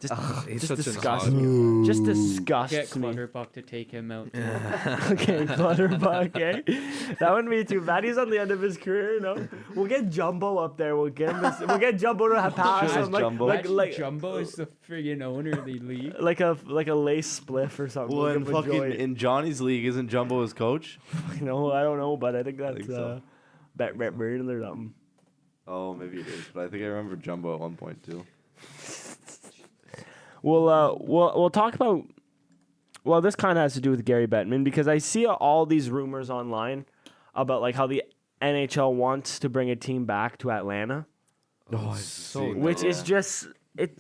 just He's just such an disgusts odd me. Just Get disgusts me. Clutterbuck to take him out. Okay, Clutterbuck, eh? That wouldn't be too bad. He's on the end of his career, you know. We'll get Jumbo up there. We'll get Jumbo to have pass Sure, him, like, Jumbo. like, Imagine like, Jumbo is the friggin' owner of the league. like a lace spliff or something. Well, We'll in give him a fucking joint. in Johnny's league, isn't Jumbo his coach? You know, I don't know, but I think that's think so. Bet Burn or something. Oh, maybe it is, but I think I remember Jumbo at one point too. We'll talk about. Well, this kind of has to do with Gary Bettman because I see all these rumors online about like how the NHL wants to bring a team back to Atlanta, Oh, so which is just it.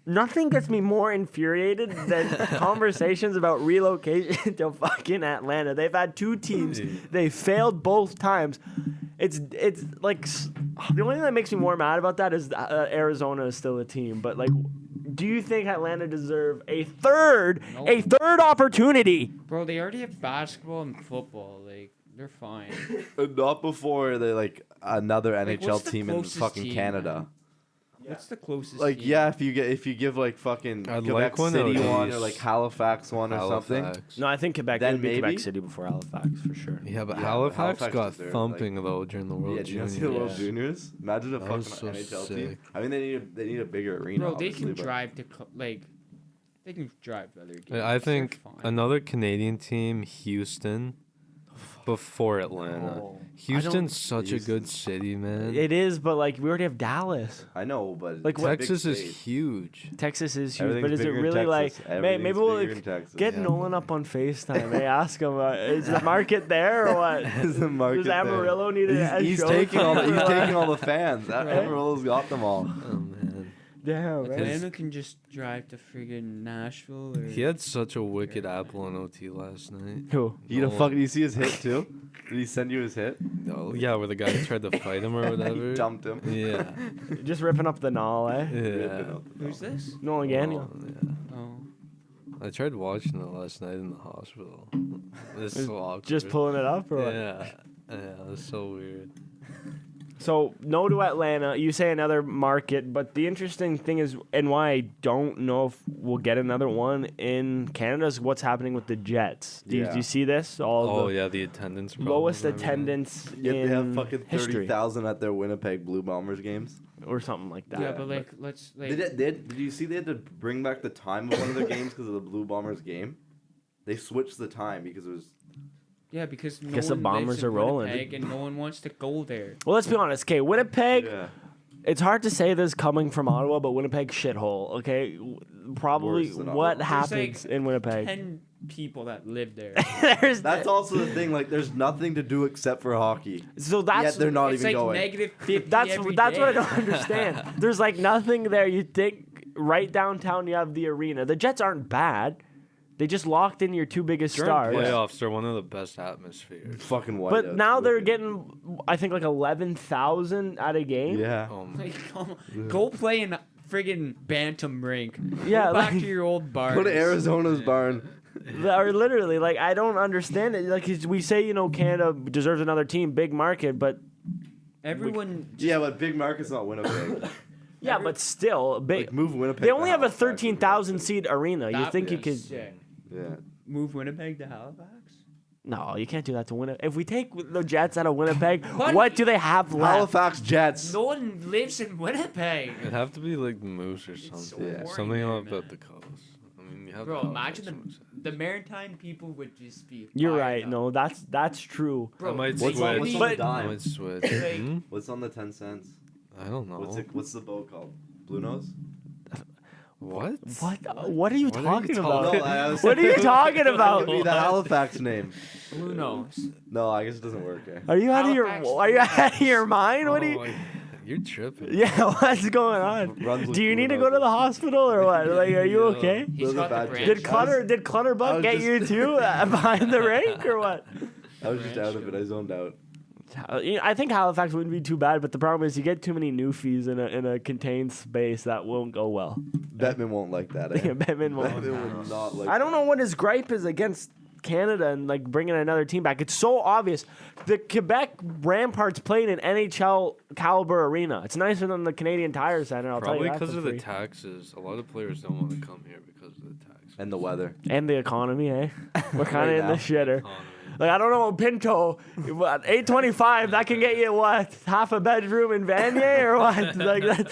Nothing gets me more infuriated than conversations about relocation to fucking Atlanta. They've had two teams. They failed both times. It's like the only thing that makes me more mad about that is Arizona is still a team. But like, do you think Atlanta deserve a third opportunity? Bro, they already have basketball and football. Like, they're fine. Not before they're like another Like, NHL what's the team in closest fucking team, Canada. man? What's the closest Like team? yeah, if you give like fucking I'd Quebec like one City of one or these. like Halifax one or something. Halifax. No, I think Quebec. Then It'd be Quebec maybe? City before Halifax for sure. Yeah, but Yeah, Halifax, Halifax got deserved, thumping though during the World Yeah, do you not see the Juniors. World Yeah. Juniors? Imagine a That fucking was so NHL team. sick. I mean, they need a bigger arena. Bro, they obviously, can but- drive to they can drive to other games. I think They're fine. another Canadian team, Houston, before Atlanta. Oh. Houston's such a Houston. good city, man. It is, but like we already have Dallas. I know, but Like, it's a big Texas is state. huge. Texas is huge, but Everything's is it bigger in really like? Texas. Maybe Everything's we'll bigger in like, Texas. get Yeah. Nolan up on FaceTime. Hey, ask him, is the market there or what? Is the market Does there? Amarillo need a He's show taking all the, for he's it? taking all the fans. Amarillo's got them all. Oh man, Damn, man. Atlanta can just drive to friggin' Nashville or he had such a wicked apple on OT last night. Who? He Oh. fuck. Did you see his hit too? Did he send you his hit? Oh yeah, where the guy tried to fight him or whatever. He dumped him. Yeah, Just ripping up the null, eh? yeah. who's this? Nolan Gagnon. Oh, yeah. Oh, I tried watching it last night in the hospital. It's so awkward. Just pulling it up, or what? Yeah, yeah, it was so weird. So no to Atlanta. You say another market, but the interesting thing is, and why I don't know if we'll get another one in Canada is what's happening with the Jets. Do Yeah. you see this? All Oh the yeah, the attendance. lowest problems and everything. attendance Yet in they have fucking history, 30,000 at their Winnipeg Blue Bombers games. or something like that. yeah, but like let's like Did you see they had to bring back the time of one of their games because of the Blue Bombers game? They switched the time because it was. yeah because no Guess the one Bombers lives are in rolling. Winnipeg and no one wants to go there. Well, let's be honest. Okay, Winnipeg. Yeah. It's hard to say this coming from Ottawa, but Winnipeg shithole. Okay, probably Worse than what Ottawa. happens like in Winnipeg. 10 people that live there. There's That's also the thing. Like, there's nothing to do except for hockey. so that's Yet they're not It's even like going. negative 50 That's every what I day. don't understand. There's like nothing there. You think right downtown you have the arena. The Jets aren't bad. They just locked in your two biggest During stars. playoffs, they're one of the best atmospheres. Fucking white. But now they're getting, I think, like 11,000 at a game. Yeah. Oh my. Like, come on. Go play in friggin' Bantam rink. Yeah, Go back like- to your old bar. Go to Arizona's barn. Or literally, like I don't understand it. Like we say, Canada deserves another team, big market, but Everyone. Yeah, but big market's not Winnipeg. yeah, but still, big. Like, move Winnipeg. They only to have a Halifax. 13,000 seat arena. You that think you would could? be sick. Yeah. Move Winnipeg to Halifax? No, you can't do that to Winnipeg. If we take the Jets out of Winnipeg, what do they have left? Halifax Jets. No one lives in Winnipeg. It'd have to be like the Moose or something. so boring Something there, about man. the coast. I mean, you have Bro, the imagine Halifax Moose. the Maritime people would just be. You're fired right. up. No, that's true. I Bro, might What's switch. on, what's on But- the I dime? might switch. Like- Hmm? What's on the 10 cents? I don't know. What's the boat called? Blue Nose? What? What are you What are you talking about? talking- No, I was What are you talking Give about? me the Halifax name. Who knows? No, I guess it doesn't work. Eh? Are you out of your Halifax- Are you out of your mind? What are you? Oh, you're tripping. Yeah, what's going on? Runs with Do you Blue need to go to the Noses. hospital or what? Like, are you Yeah. okay? He's Those are got the bad branch. jokes. Did Clutterbuck was get you just- too behind the rink or what? I was just out of it. I zoned out. I think Halifax wouldn't be too bad, but the problem is you get too many newfies in a contained space that won't go well. Bettman won't like that. Eh? Yeah, Bettman won't. Bettman would not like I don't know what his gripe is against Canada and like bringing another team back. It's so obvious. The Quebec Ramparts playing in NHL caliber arena. It's nicer than the Canadian Tire Center. I'll Probably tell you that because for of the free. taxes. A lot of players don't want to come here because of the taxes. And the weather. And the economy, eh? We're kind of Right in the now. shitter. Economy. Like I don't know, Pinto, what, 825, that can get you what, half a bedroom in Vanier or what? Like that.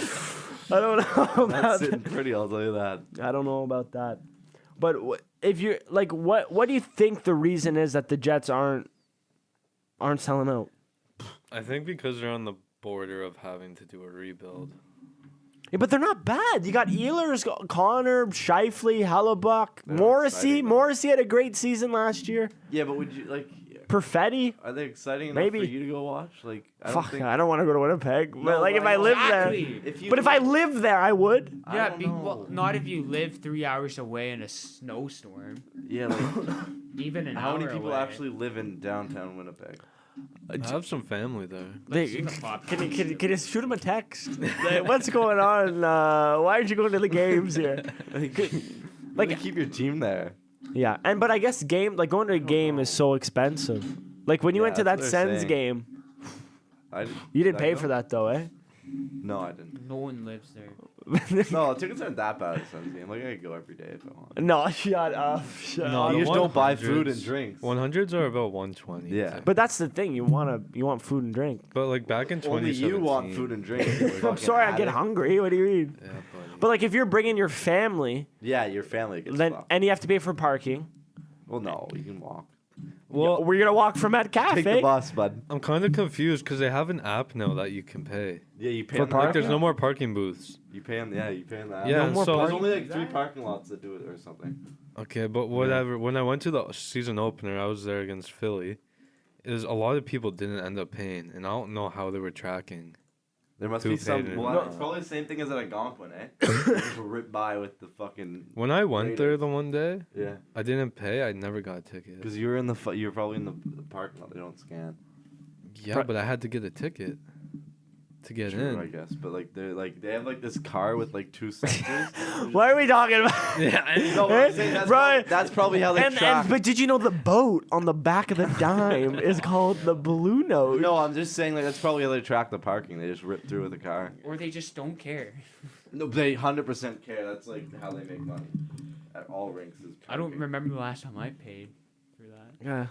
I don't know about That's that. sitting pretty, I'll tell you that. I don't know about that. But if you're like, what do you think the reason is that the Jets aren't selling out? I think because they're on the border of having to do a rebuild. Yeah, but they're not bad. You got Ehlers, Connor, Scheifele, Hellebuck, They're Morrissey. exciting, though. Morrissey had a great season last year. Yeah, but would you, like, Perfetti. are they exciting enough Maybe. for you to go watch? Like, I don't Fuck, think. I don't want to go to Winnipeg. No, But like if I I know. live Exactly. there. If you But if I live there, I would. I Yeah, don't well, know. not if you live 3 hours away in a snowstorm. Yeah, like, Even an how hour many people away. actually live in downtown Winnipeg? I have some family there. They, in the pop- can you shoot him a text? Like, what's going on? Why aren't you going to the games here? Like, keep your team there. Yeah, but I guess going to a game is so expensive. Like when you Yeah, went to that that's what they're Sens saying. game, I you didn't did I pay go? for that though, eh? No, I didn't. No one lives there. No, tickets aren't that bad at Suns game. Like, I could go every day if I want. No, shut up. Shut No, up. You the just don't buy 100s food and drinks. 100s are about 120. Yeah. But that's the thing. You want food and drink. But like back in Only 2017. you want food and drink. you I'm fucking sorry, I get addict. hungry. What do you mean? Yeah, buddy. But like if you're bringing your family, Yeah, your family gets then fucked. and you have to pay for parking. Well, no, you can walk. Well, We're gonna walk from that Take the cafe. bus, bud. I'm kind of confused because they have an app now that you can pay. Yeah, you pay For on the- Like, there's Parking? no more parking booths. You pay on, yeah, you pay on that. Yeah, more so There's parking? only like 3 parking lots that do it or something. okay, but whatever. When I went to the season opener, I was there against Philly. Is a lot of people didn't end up paying, and I don't know how they were tracking. There must Two be some. paid Well, in. it's probably the same thing as at Algonquin, eh? Just rip by with the fucking. When I went there Raiders. the one day, Yeah, I didn't pay. I never got a ticket. because you were in the. You were probably in the parking lot. They don't scan. Yeah, but I had to get a ticket to get in. I guess, but like they have like this car with like 2 sensors. What are we talking about? Yeah, No, but I'm saying Right. that's probably how they track. But did you know the boat on the back of the dime is called the Blue Nose? No, I'm just saying like that's probably how they track the parking. They just rip through with a car. Or they just don't care. No, they 100% care. That's like how they make money at all rinks. Is I don't parking. remember the last time I paid for that. Yeah.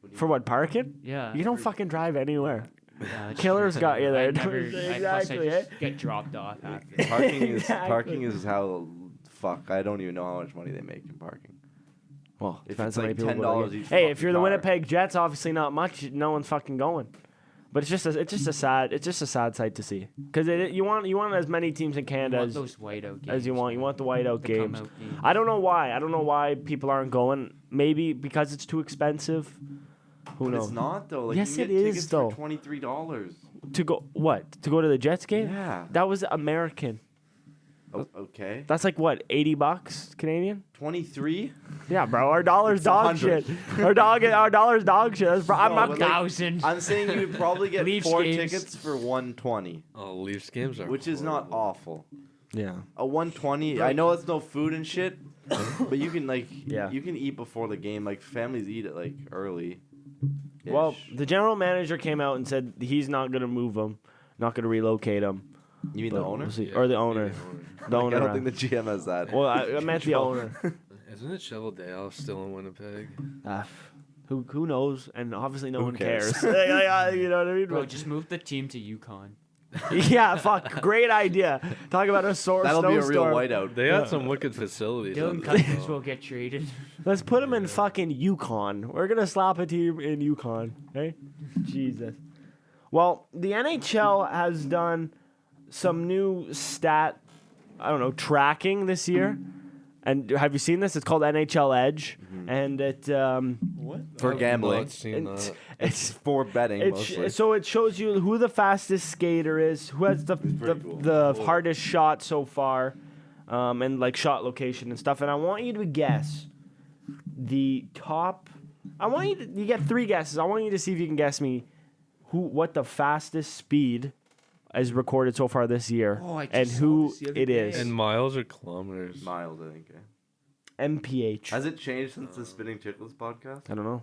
What do you For what, parking? Yeah. You don't fucking drive anywhere. Yeah, that's Killer's true. got you there. I never, Exactly, I eh? just get dropped off after. Parking is how. Fuck, I don't even know how much money they make in parking. Well, If depends it's how like many people go to $10 the game. each Hey, fucking if you're the car. Winnipeg Jets, obviously not much. No one's fucking going. But it's just a sad sight to see. Because you want as many teams in You Canada want as, those whiteout games. as you want. You want the whiteout The come games. out games. I don't know why. I don't know why people aren't going. Maybe because it's too expensive. Who But knows? it's not though. Like, Yes, you can it get is, tickets though. For $23. To go what? To go to the Jets game? Yeah. That was American. Oh, okay. That's like what? $80 Canadian? 23. Yeah, bro. Our dollar's It's dog 100. shit. Our dollar's dog shit. That's No, I'm but like- 1,000. I'm saying you would probably get Leafs 4 games. tickets for 120, oh, Leafs games are. which is not horrible. awful. yeah. A 120. I know it's no food and shit, but you can like Yeah. you can eat before the game. Like families eat it like early. Well, the general manager came out and said he's not going to move them, not going to relocate them. you mean the owner? Or the owner. The owner. I don't think the GM has that. Well, I meant the owner. Isn't it Cheveldale still in Winnipeg? Who knows? And obviously no Who one cares? cares. You know what I mean? Bro, just move the team to Yukon. Yeah, fuck. Great idea. Talk about a That'll be a real snowstorm. whiteout. They had some wicked facilities. Dylan on there, Cousins though. will get traded. Let's put him in fucking Yukon. We're gonna slap a team in Yukon. Hey, Jesus. Well, the NHL has done some new tracking this year. And have you seen this? It's called NHL Edge, and it For I've gambling. not seen that. it's For betting, mostly. so it shows you who the fastest skater is, who has the pretty cool. hardest shot so far, and like shot location and stuff. And I want you to guess the top. I want you get 3 guesses. I want you to see if you can guess me what the fastest speed is recorded so far this year, Oh, I just and saw who this the other it day. is. In miles or kilometers? Miles, I think. MPH. Has it changed since the Spitting Chicklets podcast? I don't know.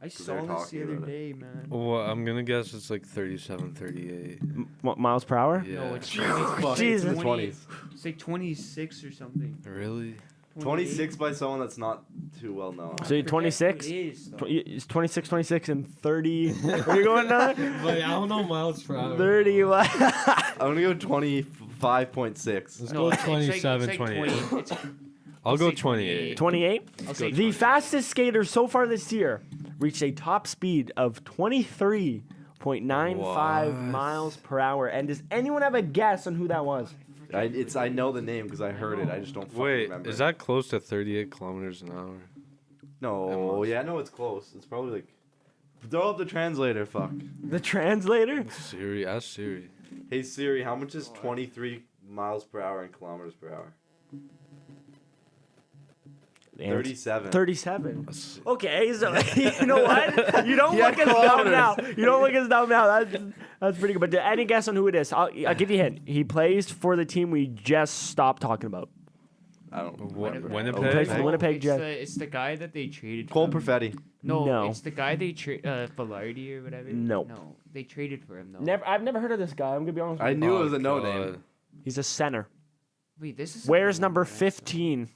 I they saw were this talking the other about it. day, man. Well, I'm gonna guess it's like 37, 38. What, miles per hour? Yeah. No, it's Jesus. 20s. It's like 26 or something. Really? 26 by someone that's not too well known. So you're 26? Is, It's 26, 26, and 30. Where you going now? But I don't know miles per hour. 30. I'm gonna go 25.6. Let's go 27, 28. I'll go 28. 28. 28? I'll say The fastest skater so far this year reached a top speed of 23.95 What? miles per hour. And does anyone have a guess on who that was? I know the name because I heard it. I just don't fucking Wait, remember. is that close to 38 kilometers an hour? No, yeah, I know it's close. It's probably like. Throw up the translator, fuck. The translator? Siri, ask Siri. Hey Siri, how much is 23 miles per hour in kilometers per hour? 37. 37. Let's- Okay, so you know what? You don't Yeah, look as dumb kilometers. now. You don't look as dumb now. That's pretty good. But any guess on who it is? I'll give you a hint. He plays for the team we just stopped talking about. I don't know. Winnipeg? He plays for the Winnipeg it's Jets. it's the guy that they traded. Cole from. Perfetti. No. It's the guy they traded. Velarde or whatever. No. No, they traded for him though. I've never heard of this guy. I'm gonna be honest. I With you. knew it was a Oh, no God. name. He's a center. Wait, this is. Where's number 15?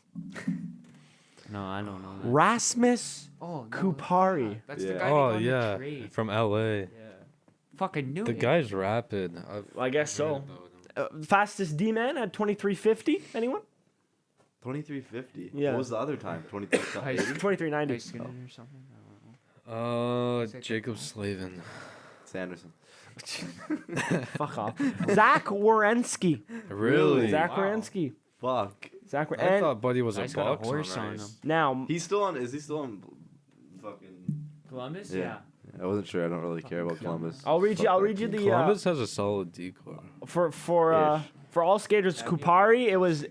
No, I don't know. That. Rasmus Oh, no, Kupari. That's Yeah. the guy Oh, they got in yeah. the trade. From LA. Yeah. Fucking knew The it. guy's rapid. I guess heard so. about him. Fastest D man at 2350. Anyone? 2350. Yeah. What was the other time? 2350. 2390. Ice Skinner or something. I don't know. Jacob Slavin. Sanderson. Fuck off. Zach Wierenski. Really? Zach Wow. Wierenski. Fuck. Zach I and thought Buddy was a Guy's got a box horse on on ice. him. now He's still on. Is he still on? Fucking. Columbus. Yeah. I wasn't sure. I don't really care about Columbus. I'll read you. Fuck I'll that read you team. the Columbus has a solid decor. for all skaters. Kupari. It was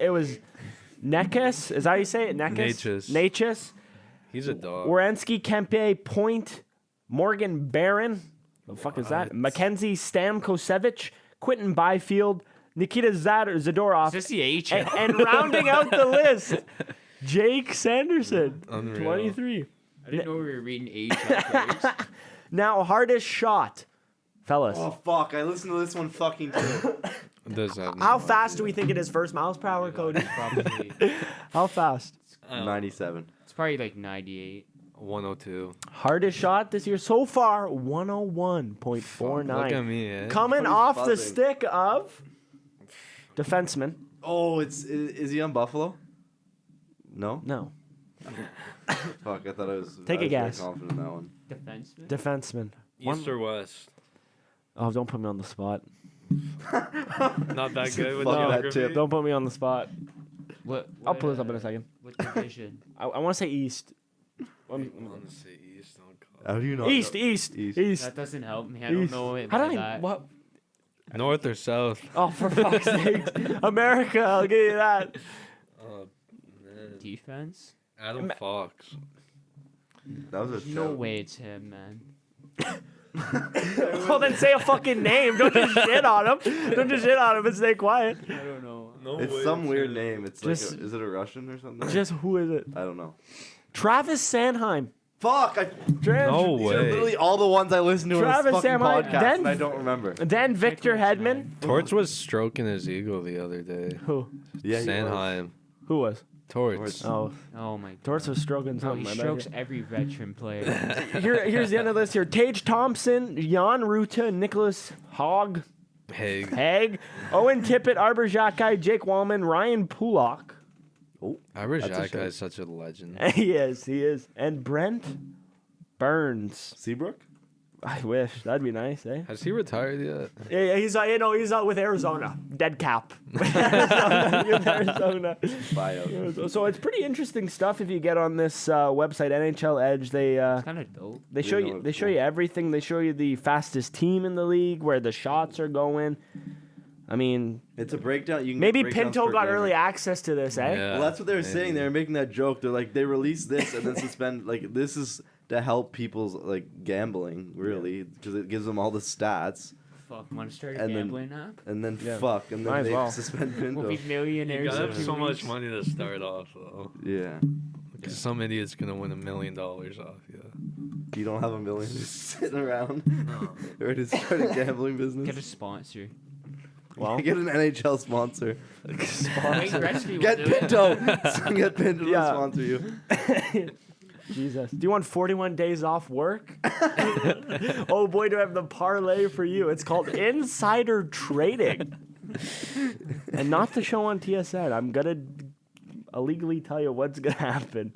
Nekes. Is that how you say it? Nekes. Natchez. He's a dog. Wierenski, Kempe, Point, Morgan Barron. The fuck is that? Mackenzie Stamkosevich, Quentin Byfield, Nikita Zadorov, Is this the AHL? and rounding out the list, Jake Sanderson, Unreal. 23. I didn't know we were reading AHL players. Now, hardest shot, fellas. Oh fuck! I listened to this one fucking too. Does that How fast do we think it is? First miles per hour, Cody. Probably. How fast? 97. It's probably like 98. 102. Hardest shot this year so far, 101.49. Look at me, eh? Coming Cody's off the buzzing. stick of defenseman. Oh, is he on Buffalo? No. No, Fuck! I thought I was. Take I a was very guess. confident in that one. Defenseman. defenseman. East or West? Oh, don't put me on the spot. Not that good with Fuck that geography. tip. Don't put me on the spot. What? I'll pull this up in a second. What division? I want to say East. I want to say East. Oh, God. How do you know? East, East, East. East. That doesn't help me. I don't East. know it How by do I? that. What? North or South? Oh, for fuck's sake! America, I'll give you that. Man. Defense? Adam Fox. That was a There's no shout. way it's him, man. Well, then say a fucking name. Don't just shit on him. Don't just shit on him and stay quiet. I don't know. No It's some weird name. It's Just- like, is it a Russian or something? Just who is it? I don't know. Travis Sanheim. Fuck! No These are way. literally all the ones I listen to Travis on this fucking Samai, podcast, then- and I don't remember. Then Victor Hedman. Torch was stroking his ego the other day. Who? Yeah, he was. Sanheim. Who was? Torts. Oh, Oh my god. Torts was stroking Bro, something. he I bet strokes you. every veteran player. Here's the end of this here. Tage Thompson, Jan Ruta, Nicholas Hogg, Haig. Owen Tippett, Arbor Xhekaj, Jake Wallman, Ryan Pulak. Arbor That's a Xhekaj shout. is such a legend. He is. And Brent Burns. Seabrook? I wish. That'd be nice, eh? Has he retired yet? Yeah, he's out with Arizona. Dead cap. Arizona. Bio. So it's pretty interesting stuff if you get on this website, NHL Edge. They Kind of dope. they show You know you it's they show cool. you everything. They show you the fastest team in the league, where the shots are going. I mean, It's a breakdown. You can maybe get breakdowns Pinto per got game. early access to this, eh? Yeah. Well, that's what they were saying. maybe. They were making that joke. They're like, they released this and then suspend. Like, this is to help people's like gambling, really, because it gives them all the stats. Fuck, want to start a And then- gambling app? And then Yeah. fuck, and Might then as they well. suspend We'll Pinto. be You millionaires. gotta in have 2 so much weeks. money to start off, though. Yeah. Because some idiot's gonna win $1 million off you. You don't have $1 million just sitting around. Or to start a gambling business. Get a sponsor. Well, Get an NHL sponsor. Wayne Gretzky will Get do it. Pinto. Get Pinto Yeah. to sponsor you. Jesus. Do you want 41 days off work? Oh boy, do I have the parlay for you. It's called insider trading. And not the show on TSN. I'm going to illegally tell you what's going to happen.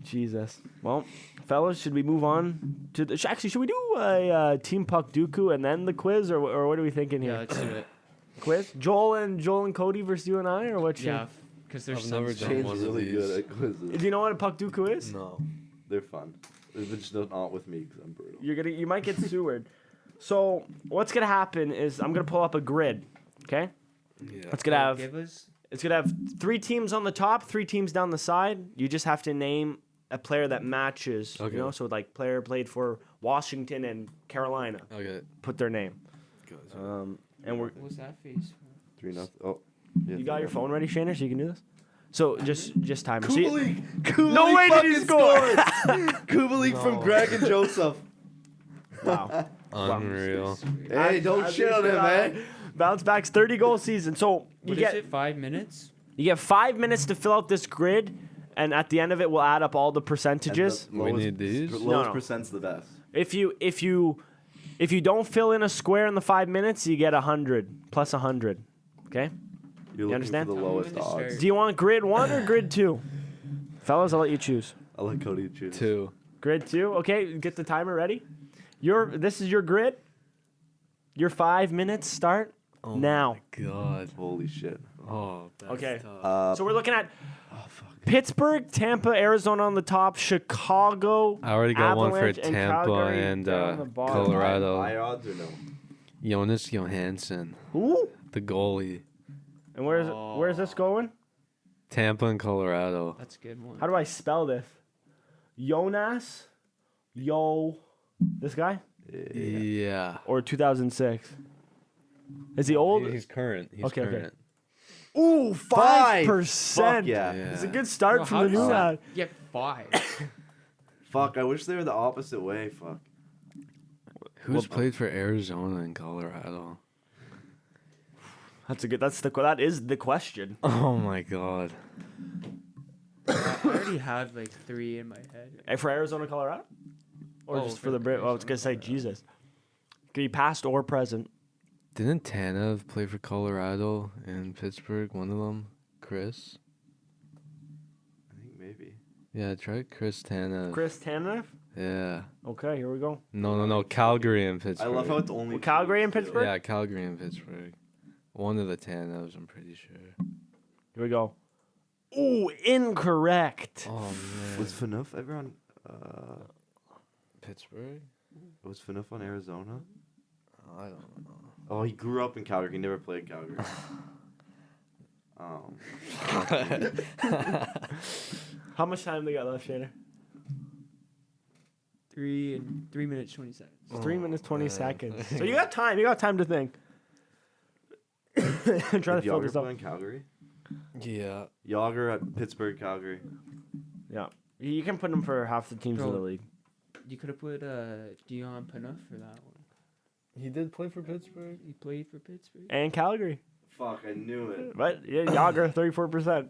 Jesus. Well, fellas, should we move on to the... Actually, should we do a Team Puck Dooku and then the quiz, or what are we thinking here? Yeah, let's do it. Quiz? Joel and Cody versus you and I, or what? Yeah, because there's I've never some done Shane's one of really these. good at quizzes. Do you know what a Puck Dooku is? No. They're fun. They're just not with me because I'm brutal. You might get sewered. So what's gonna happen is I'm gonna pull up a grid. Okay, Yeah. it's gonna have Give us. 3 teams on the top, 3 teams down the side. You just have to name a player that matches. Okay. You know, so like player played for Washington and Carolina. Okay. Put their name. Good. And we're. What was that face? 3-0. Oh. You got your phone ready, Shana, so you can do this. So just time. So you- Kubalik No way did he fucking score! scored. Kubalik from Greg and Joseph. wow. Unreal. Hey, don't shit on him, man. Bounce back's 30-goal season. So you What get is it? 5 minutes? you get 5 minutes to fill out this grid, and at the end of it, we'll add up all the percentages. We need these? The No, lowest no. percent's the best. If you don't fill in a square in the 5 minutes, you get 100 plus 100. Okay. You're looking understand? for the Tell me lowest when to odds. start. Do you want grid 1 or grid 2? Fellas, I'll let you choose. I'll let Cody choose. 2. Grid 2. Okay, get the timer ready. This is your grid. Your 5 minutes start now. God. Holy shit. Oh, that's Okay. tough. So we're looking at Pittsburgh, Tampa, Arizona on the top, Chicago. I already got one for Avalanche, and Tampa Calgary and down on the bottom. Colorado. High odds or no? Jonas Johansson, Who? the goalie. And where's this going? Tampa and Colorado. That's a good one. How do I spell this? Jonas? This guy? Yeah. Or 2006? Is he old? He's current. He's Okay, okay. current. Ooh, 5%. Fuck yeah. Yeah. It's a good start Bro, from how the does new that lad. get 5? Fuck, I wish they were the opposite way. Fuck. Who's played for Arizona and Colorado? That is the question. Oh my God. I already had like 3 in my head. Hey, for Arizona, Colorado? Or Oh, just for for the Brit? Oh, I was Arizona, gonna say Colorado. Jesus. Could be past or present. Didn't Tanev play for Colorado and Pittsburgh? One of them, Chris. I think maybe. Yeah, try Chris Tanev. Chris Tanev? Yeah. Okay, here we go. No. Calgary and I Pittsburgh. love how it's only Well, Calgary and two. Pittsburgh? Yeah, Calgary and Pittsburgh. One of the Tanevs, I'm pretty sure. Here we go. Ooh, incorrect. Oh man. Was Phaneuf ever on? Pittsburgh? Was Phaneuf on Arizona? I don't know. Oh, he grew up in Calgary. He never played Calgary. How much time they got left, Shader? 3 minutes 20 seconds. 3 minutes, 20 man. seconds. So you got time. You got time to think. Try to Did fill Yager this play up. in Calgary? Yeah. Yager at Pittsburgh, Calgary. Yeah. You can put them for half the teams in Bro. the league. You could have put Dion Phaneuf for that one. He did play for Pittsburgh? He played for Pittsburgh. And Calgary. Fuck, I knew it. But yeah, Yager, 34%.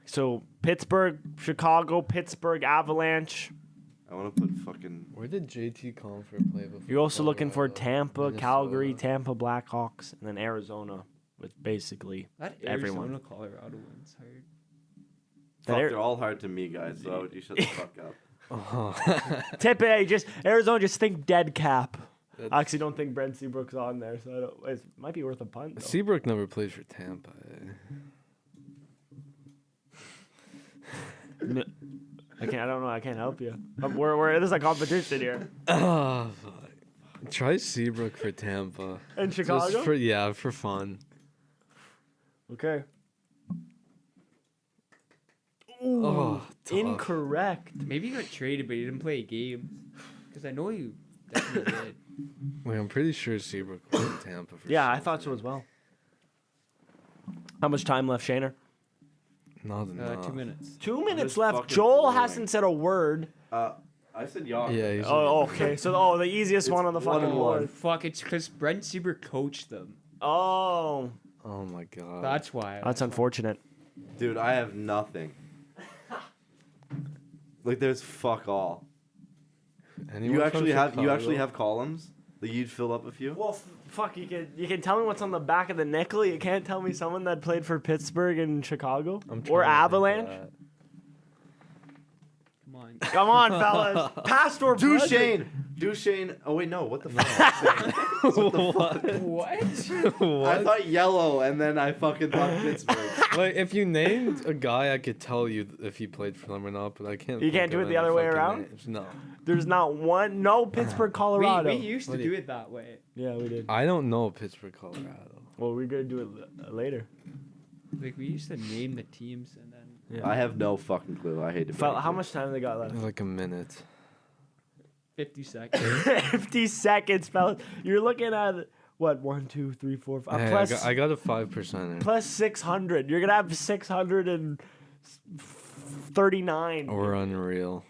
So Pittsburgh, Chicago, Pittsburgh Avalanche. I want to put fucking. Where did JT Comfort play before? You're also looking for Colorado? Tampa, Minnesota. Calgary, Tampa Blackhawks, and then Arizona with basically That everyone. Arizona, Colorado one's hard. Fuck, They're- they're all hard to me, guys. So you shut the fuck up. Just Arizona. Just think dead cap. I actually don't think Brent Seabrook's on there, so it might be worth a punt. Though. Seabrook never played for Tampa. I don't know. I can't help you. We're there's a competition here. Oh, fuck. Try Seabrook for Tampa. In Chicago? Just for fun. Okay. Oh, tough. Incorrect. Maybe he got traded, but he didn't play a game. Because I know he definitely did. Wait, I'm pretty sure Seabrook was in Tampa for Yeah, I some thought so reason. as well. How much time left, Shaner? Not enough. 2 minutes. 2 minutes is left. fucking Joel boring. hasn't said a word. I said yacht. Yeah, he's Oh, okay. So, the easiest It's one on the fucking 1-1. board. Fuck, it's because Brent Seabrook coached them. Oh, Oh my god. That's why. that's unfortunate. Dude, I have nothing. Like there's fuck all. Anyone You from actually Chicago? have columns that you'd fill up a few. Well, fuck. You can tell me what's on the back of the nickel. You can't tell me someone that played for Pittsburgh and Chicago I'm or trying to think of Avalanche. that. Come on. Come on, fellas. Past or present. Duchesne. Oh wait, no. What the fuck? What? I thought yellow, and then I fucking thought Pittsburgh. Like, if you named a guy, I could tell you if he played for them or not, but I can't. You can't think do of it the any other way fucking around? names. No. There's not one. No Pittsburgh, Colorado. We used to What do do you- it that way. Yeah, we did. I don't know Pittsburgh, Colorado. Well, we're gonna do it later. Like, we used to name the teams and then. Yeah. I have no fucking clue. I hate to. Fel- break how it. much time they got left? Like a minute. 50 seconds. 50 seconds, fellas. You're looking at what? 1, 2, 3, 4, 5. Hey, Plus, I got a 5%. plus 600. You're gonna have 639. We're unreal.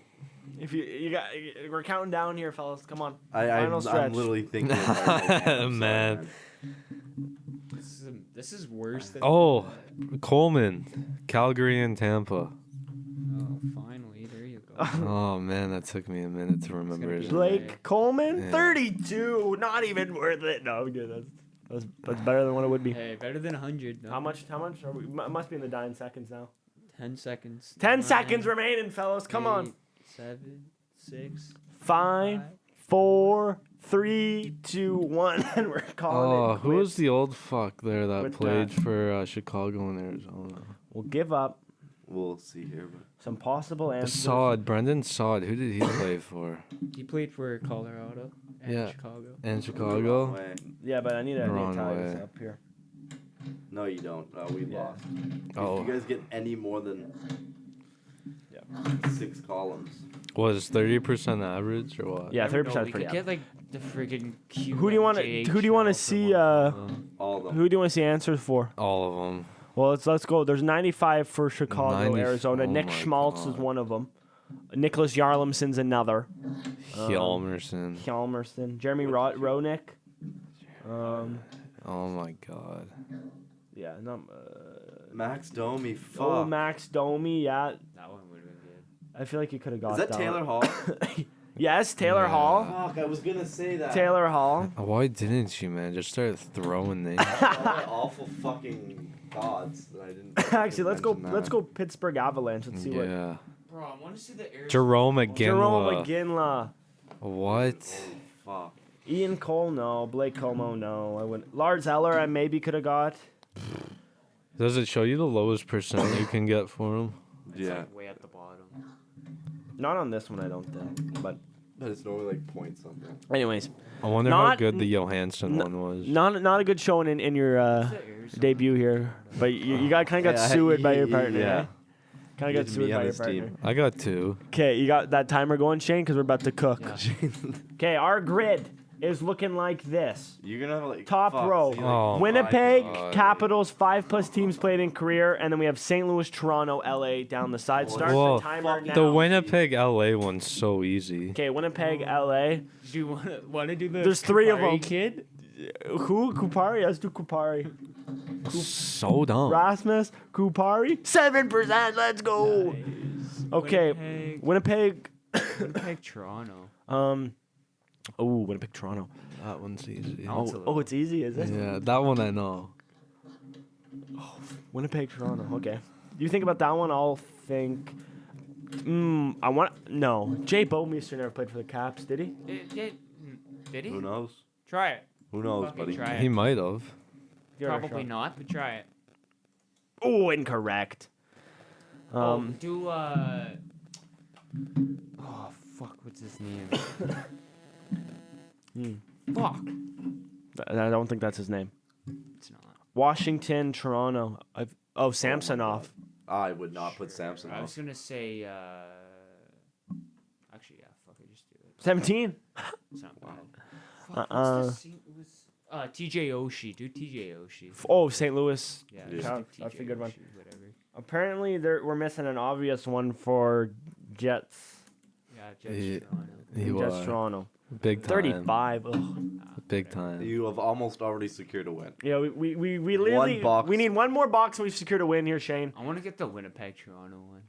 If you got, we're counting down here, fellas. Come on. I'm Final stretch. literally thinking. Of everything. I'm sorry, Man. This is worse than. Oh, Coleman, Calgary, and Tampa. Oh, finally. There you go. Oh man, that took me a minute to remember gonna his be name. Blake Coleman, Yeah. 32. Not even worth it. No, I'm good. That's better than what it would be. Hey, better than 100. No. How much? Are we? Must be in the dying seconds now. 10 seconds. 10 9, seconds remaining, fellas. Come on. 8, 7, 6. 5, 4, 3, 2, 1, and we're calling Oh, it. who was quits. the old fuck there that With played that. for Chicago and Arizona? We'll give up We'll see here. But some possible answers. Sod, Brendan Sod. Who did he play for? He played for Colorado and Yeah. Chicago. And Wrong Chicago. way. Yeah, but I need to Wrong tie this way. up here. No, you don't. We Yeah. lost. Oh, If you guys get any more than 6 columns. was 30% average or what? Yeah, I don't 30% know, is we pretty could get like the friggin' Who do you want to? Who do you want to see? All of them. Who do you want to see answers for? All of them. Well, let's go. There's 95 for Chicago, 90 Arizona. oh Nick my Schmaltz is God. one of them. Nicholas Jarlimson's another. Hjalmarsson. Hjalmarsson. Jeremy Roenick. Oh my god. Yeah, no, Max Domi. Fuck. oh, Max Domi. Yeah, That one would have been good. I feel like you could have got Is that Taylor Hall? Yes, Taylor Yeah. Hall. Fuck, I was gonna say that. Taylor Hall. Why didn't you, man? Just start throwing names. All my awful fucking gods that I didn't. Actually, let's go. mention Let's that. go Pittsburgh Avalanche. Let's see what. yeah. Bro, I want to see the Arizona. Jerome Jerome McGinley. McGinley. What? Holy fuck. Ian Cole, no. Blake Como, no. I wouldn't. Lars Eller, I maybe could have got. Does it show you the lowest percent you can get for him? It's Yeah. like way at the bottom. Not on this one, I don't think. But But it's normally like point something. anyways, I wonder how Not- good the Johansson n- one was. not a good showing in your The Arizona. debut here. But you got kind of got Yeah, sued by your partner. yeah. Yeah. Kind of got Get sued me by on your this partner. team. I got 2. Okay, you got that timer going, Shane, because we're about to cook. Yeah. Okay, our grid is looking like this. You're gonna have like Top fuck, row. see, like, Oh, Winnipeg, God. Capitals, 5+ teams played in career, and then we have St. Louis, Toronto, LA down the side. Start Whoa. the timer Fuck now. The Winnipeg LA one's so easy. Okay, Winnipeg, LA. Do you want to do the There's 3 of Kupari them. kid? Who? Kupari? Let's do Kupari. So dumb. Rasmus Kupari, 7%. Let's go. Okay, Winnipeg. Winnipeg, Toronto. Winnipeg, Toronto. That one's easy. Oh, it's easy, is it? Yeah, that one I know. Winnipeg, Toronto. Okay. You think about that one, I'll think. No. Jay Bouwmeester never played for the Caps, did he? Did he? Who knows? Try it. Who knows, Fucking buddy? Try it. He might have. Give it a Probably shot. not, but try it. Oh, incorrect. Oh, fuck, what's his name? Fuck. I don't think that's his name. It's not. Washington, Toronto. Samsonov. I would not put Samson I was off. gonna say, actually, yeah, fuck it, just do it. 17. It's not bad. Fuck, what's the scene? It was, TJ Oshie. Do TJ Oshie. St. Louis. Yeah, Yeah. just do That's a TJ good one. Oshie, whatever. Apparently, we're missing an obvious one for Jets. Yeah, Jets, He- Toronto. You Jets, are. Toronto. Big time. 35. Ugh. Big time. You have almost already secured a win. Yeah, we literally box. we need one more box and we've secured a win here, Shane. I want to get the Winnipeg, Toronto one.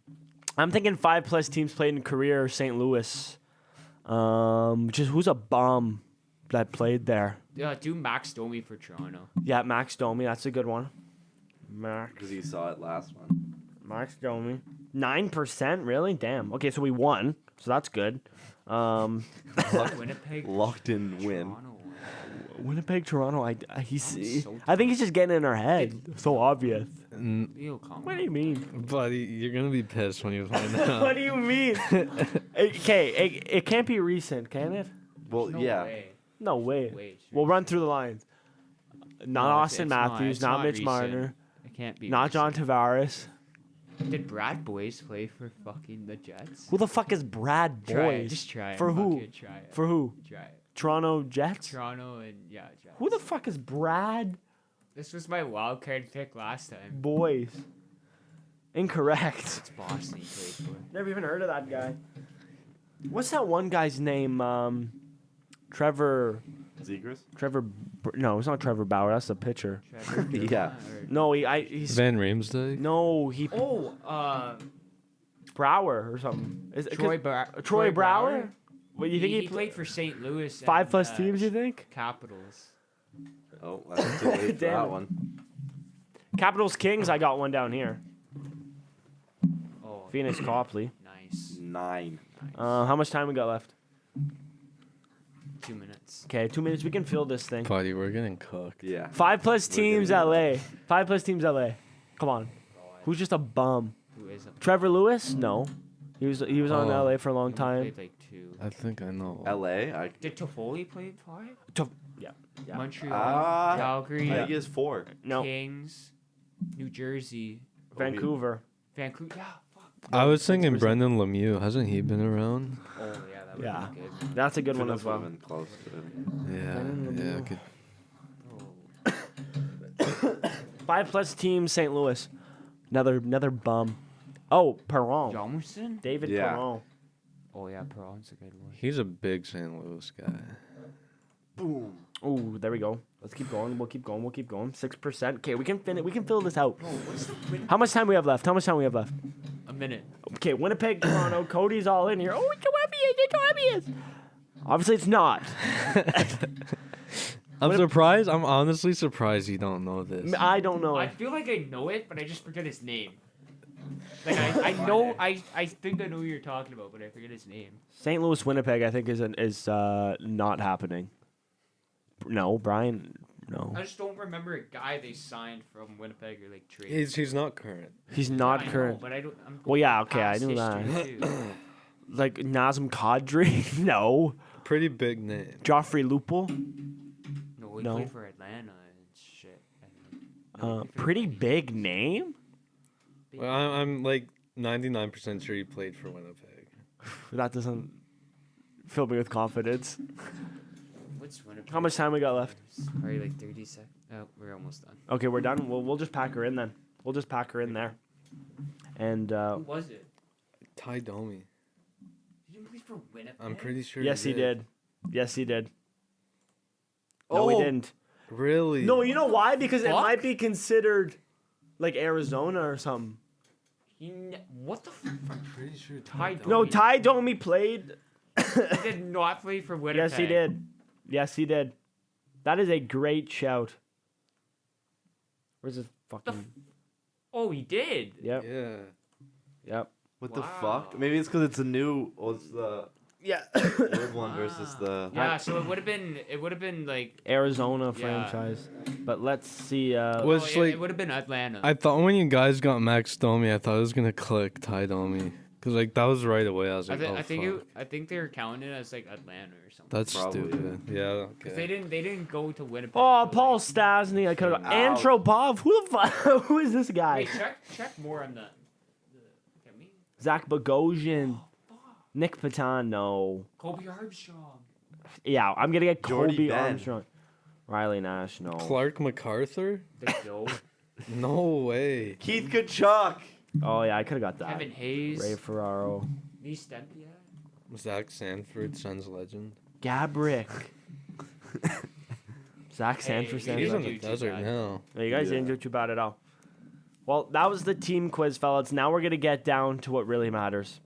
I'm thinking 5+ teams played in career St. Louis. Just who's a bum that played there? Yeah, do Max Domi for Toronto. Yeah, Max Domi. That's a good one. Because you saw it last one. Max Domi. 9%? Really? Damn. Okay, so we won. So that's good. Winnipeg, Locked in win. Toronto one. Winnipeg, Toronto. I so think he's just getting in our head. So obvious. Leo Coleman. What do you mean? Buddy, you're gonna be pissed when you find out. What do you mean? Okay, it can't be recent, can it? Well, No yeah. way. No way. Wait, We'll run through the lines. Not No, Austin it's not. Matthews, It's not not Mitch recent. Marner, It can't be. not John recent. Tavares. Did Brad Boyce play for fucking the Jets? Who the fuck is Brad Try it. Boyce? Just try it. For Fuck who? it, try it. For who? Try it. Toronto Jets? Toronto and yeah, Jets. Who the fuck is Brad This was my wild card pick last time. Boyce? Incorrect. It's Boston he played for. Never even heard of that guy. What's that one guy's name? Trevor. Zegers? No, it's not Trevor Bauer. That's the pitcher. Trevor Yeah. or- No, he's Van Riemsdyk? no, he Oh, Brower or something. Is it- Troy 'cause- 'Brower. Troy Brower? What you think He played for St. Louis. 5+ and, teams? You think? Capitals. Oh, that's too late for Damn that it. one. Capitals Kings. I got one down here. Oh, Phoenix Copley. nice. 9. How much time we got left? 2 minutes. Okay, 2 minutes. We can fill this thing. Buddy, we're getting cooked. Yeah. 5+ teams, getting- LA. 5+ teams, LA. Come on. Who's just a bum? Who is a Trevor Lewis? No. He was on Oh. LA for a long he time. Played like 2. I think I know. LA? Did Toffoli play 5? Yeah. Montreal, Ah, Calgary, I think it's 4. No. Kings, New Jersey, Vancouver. Vancouver. Yeah, fuck. I was thinking Brendan Lemieux. Hasn't he been around? Oh yeah, that would Yeah. be good. That's a good one Could've as well. been close to it. Yeah, good. Oh. 5+ teams, St. Louis. Another bum. Oh, Perron. Johnson? David Yeah. Perron. Oh yeah, Perron's a good one. He's a big St. Louis guy. Boom. Oh, there we go. Let's keep going. We'll keep going. 6%. Okay, we can We can fill this out. Bro, what's the win? How much time we have left? A minute. Okay, Winnipeg, Toronto. Cody's all in here. Oh, it's obvious. Obviously, it's not. I'm surprised. I'm honestly surprised you don't know this. I don't know. I feel like I know it, but I just forget his name. Like I know I think I know who you're talking about, but I forget his name. St. Louis, Winnipeg. I think is not happening. No, Brian. No, I just don't remember a guy they signed from Winnipeg or like trade. He's not current. he's not I know, current. but I don't. I'm Well, yeah, going okay, I past knew that. history, too. Like Nazem Kadri. No, Pretty big name. Joffrey Lupul. No, he No. played for Atlanta and shit. No, he played for Pretty Atlanta. big name. Well, I'm like 99% sure he played for Winnipeg. That doesn't fill me with confidence. What's Winnipeg? How much time we got left? Probably like 30 seconds. Oh, we're almost done. Okay, we're done. We'll just pack her in then. We'll just pack her in there. And Who was it? Ty Domi. Did you play for Winnipeg? I'm pretty sure. yes, he did. Yes, he did. No, Oh. we didn't. Really? No, you know why? Because it Fuck. might be considered like Arizona or something. What the? I'm pretty sure. Ty No, Domi. Ty Domi played. He did not play for Winnipeg. Yes, he did. Yes, he did. That is a great shout. Where's his fucking? Oh, he did. Yep. Yeah. Yep. What the Wow. fuck? Maybe it's because it's a new. Oh, it's the Yeah. old one versus the. Yeah, so it would have been like. Arizona Yeah. franchise. But let's see. Was Oh, like it would have been Atlanta. I thought when you guys got Max Domi, I thought it was gonna click Ty Domi, cause like that was right away. I was like, I think fuck. I think they were counting it as like Atlanta or something. That's Probably, stupid. Yeah. 'Cause Okay. they didn't go to Winnipeg. Oh, so, Paul like- Stasny. I could have. Ouch. Antropov. Who the fuck? Who is this guy? Wait, check more on the look at me. Zach Bogosian. Nick Patan. No. Kobe Armstrong. Yeah, I'm gonna get Jordy Kobe Ben. Armstrong. Riley Nash. No. Clark MacArthur? The Doe. No way. Keith Kachuk. Oh yeah, I could have got that. Kevin Hayes. Ray Ferraro. Lee Stempia. Zach Sanford, Suns legend. Gabrick. Zach Sanford. Hey, He's didn't on do the too desert bad. now. No, you guys didn't do too bad at all. Well, that was the team quiz, fellas. Now we're gonna get down to what really matters.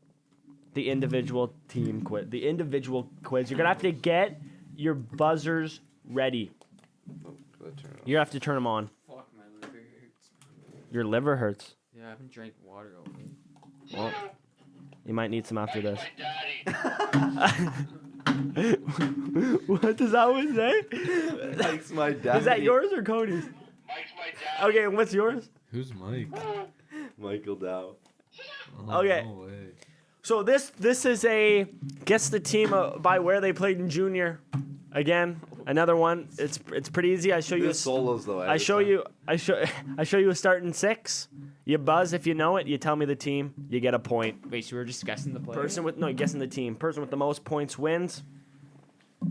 The individual team quiz. The individual quiz. You're gonna have to get your buzzers ready. You have to turn them on. Fuck, my liver hurts. Your liver hurts. Yeah, I haven't drank water all day. Well, you might need some after this. What does that one say? Mike's my dad. Is that yours or Cody's? Okay, and what's yours? Who's Mike? Michael Dow. Oh, Okay. No way. So this is a guess the team by where they played in junior. Again, another one. It's pretty easy. I show you. There's solos though. I show you a starting six. You buzz if you know it. You tell me the team. You get a point. Wait, so we're just guessing the player? You're guessing the team. Person with the most points wins.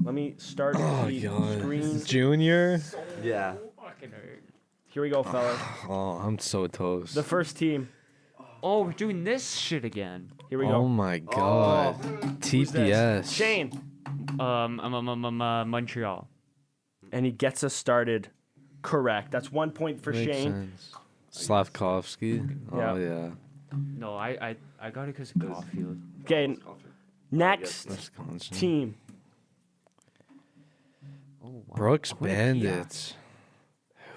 Let me start the screen. Junior? Yeah. Fucking hurt. Here we go, fellas. Oh, I'm so toast. The first team. Oh, we're doing this shit again. Here we Oh go. my god. TPS. Shane. Montreal. And he gets us started. Correct. That's 1 point for Makes Shane. sense. Slavkovsky. Yeah. Oh yeah. No, I got it because of Caulfield. Okay, next Wisconsin. team. Oh, wow. Brooks Quinnipiac. Bandits.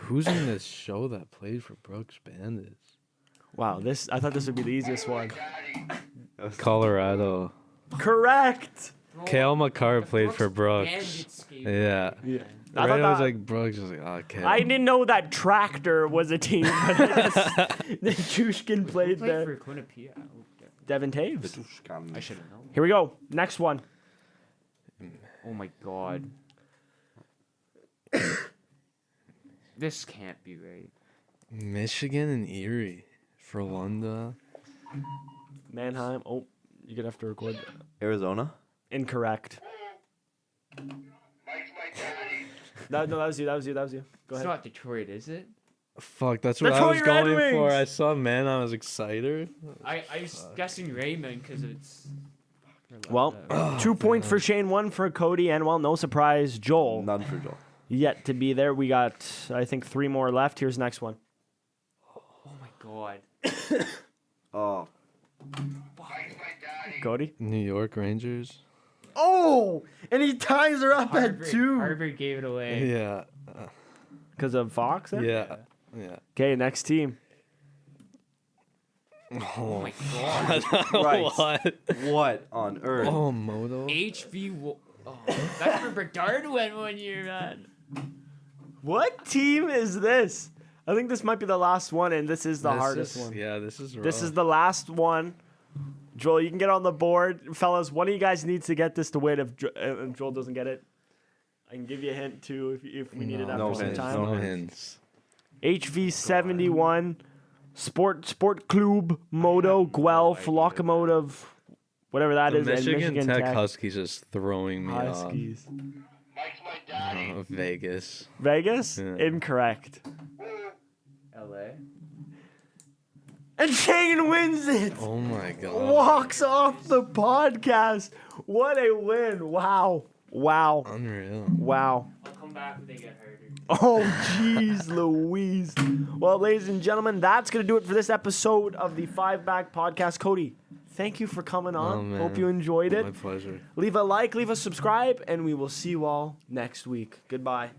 Who's in this show that played for Brooks Bandits? Wow, I thought this would be the easiest one. Colorado. Correct. Kale McCarr played for Brooks. Bandits game. Yeah. I Right, thought I was that- like Brooks. I was like, oh, Kale. I didn't know that Tractor was a team, but I guess the Jushkin Who played played there. for Quinnipiac? Oh, yeah. Devin Taves. I should have known. Here we go. Next one. Oh my god. This can't be right. Michigan and Erie. Frolunda. Mannheim. Oh, you're going to have to record that. Arizona. Incorrect. No, that was you. Go It's ahead. not Detroit, is it? Fuck, that's what I Detroit was Red going for. Wings! I saw man, I was excited. I was guessing Raymond because it's. Well, 2 points for Shane, 1 for Cody, and well, no surprise, Joel None for Joel. yet to be there. We got, I think, 3 more left. Here's the next one. Oh my god. Oh. Cody. New York Rangers. Oh, and he ties her up Harvard, at 2 Harvard gave it away. Yeah. because of Fox. Then? Yeah. Yeah. Okay, next team. Oh my god. Right. What on earth? Oh, Moto. Oh, that's where Bedard went one year, man. What team is this? I think this might be the last one, and this is the hardest one. Yeah, this is rough. This is the last one. Joel, you can get on the board. Fellas, one of you guys needs to get this to win. If Joel doesn't get it, I can give you a hint, too, if we need it after no some hints, time. No no hints. HV71, Sport Club, Moto, Guelph, Locomotive, whatever that The is, and Michigan Michigan Tech Tech. Huskies is throwing me Huskies. off. Vegas. Vegas? Yeah. Incorrect. LA. And Shane wins it! Oh my god. Walks off the podcast. What a win. Wow. Wow. Unreal. Wow. How come come back when they get harder. Oh, jeez Louise. Well, ladies and gentlemen, that's going to do it for this episode of the Five Back Podcast. Cody, thank you for coming on. Oh, man. Hope you enjoyed it. My pleasure. Leave a like, leave a subscribe, and we will see you all next week. Goodbye.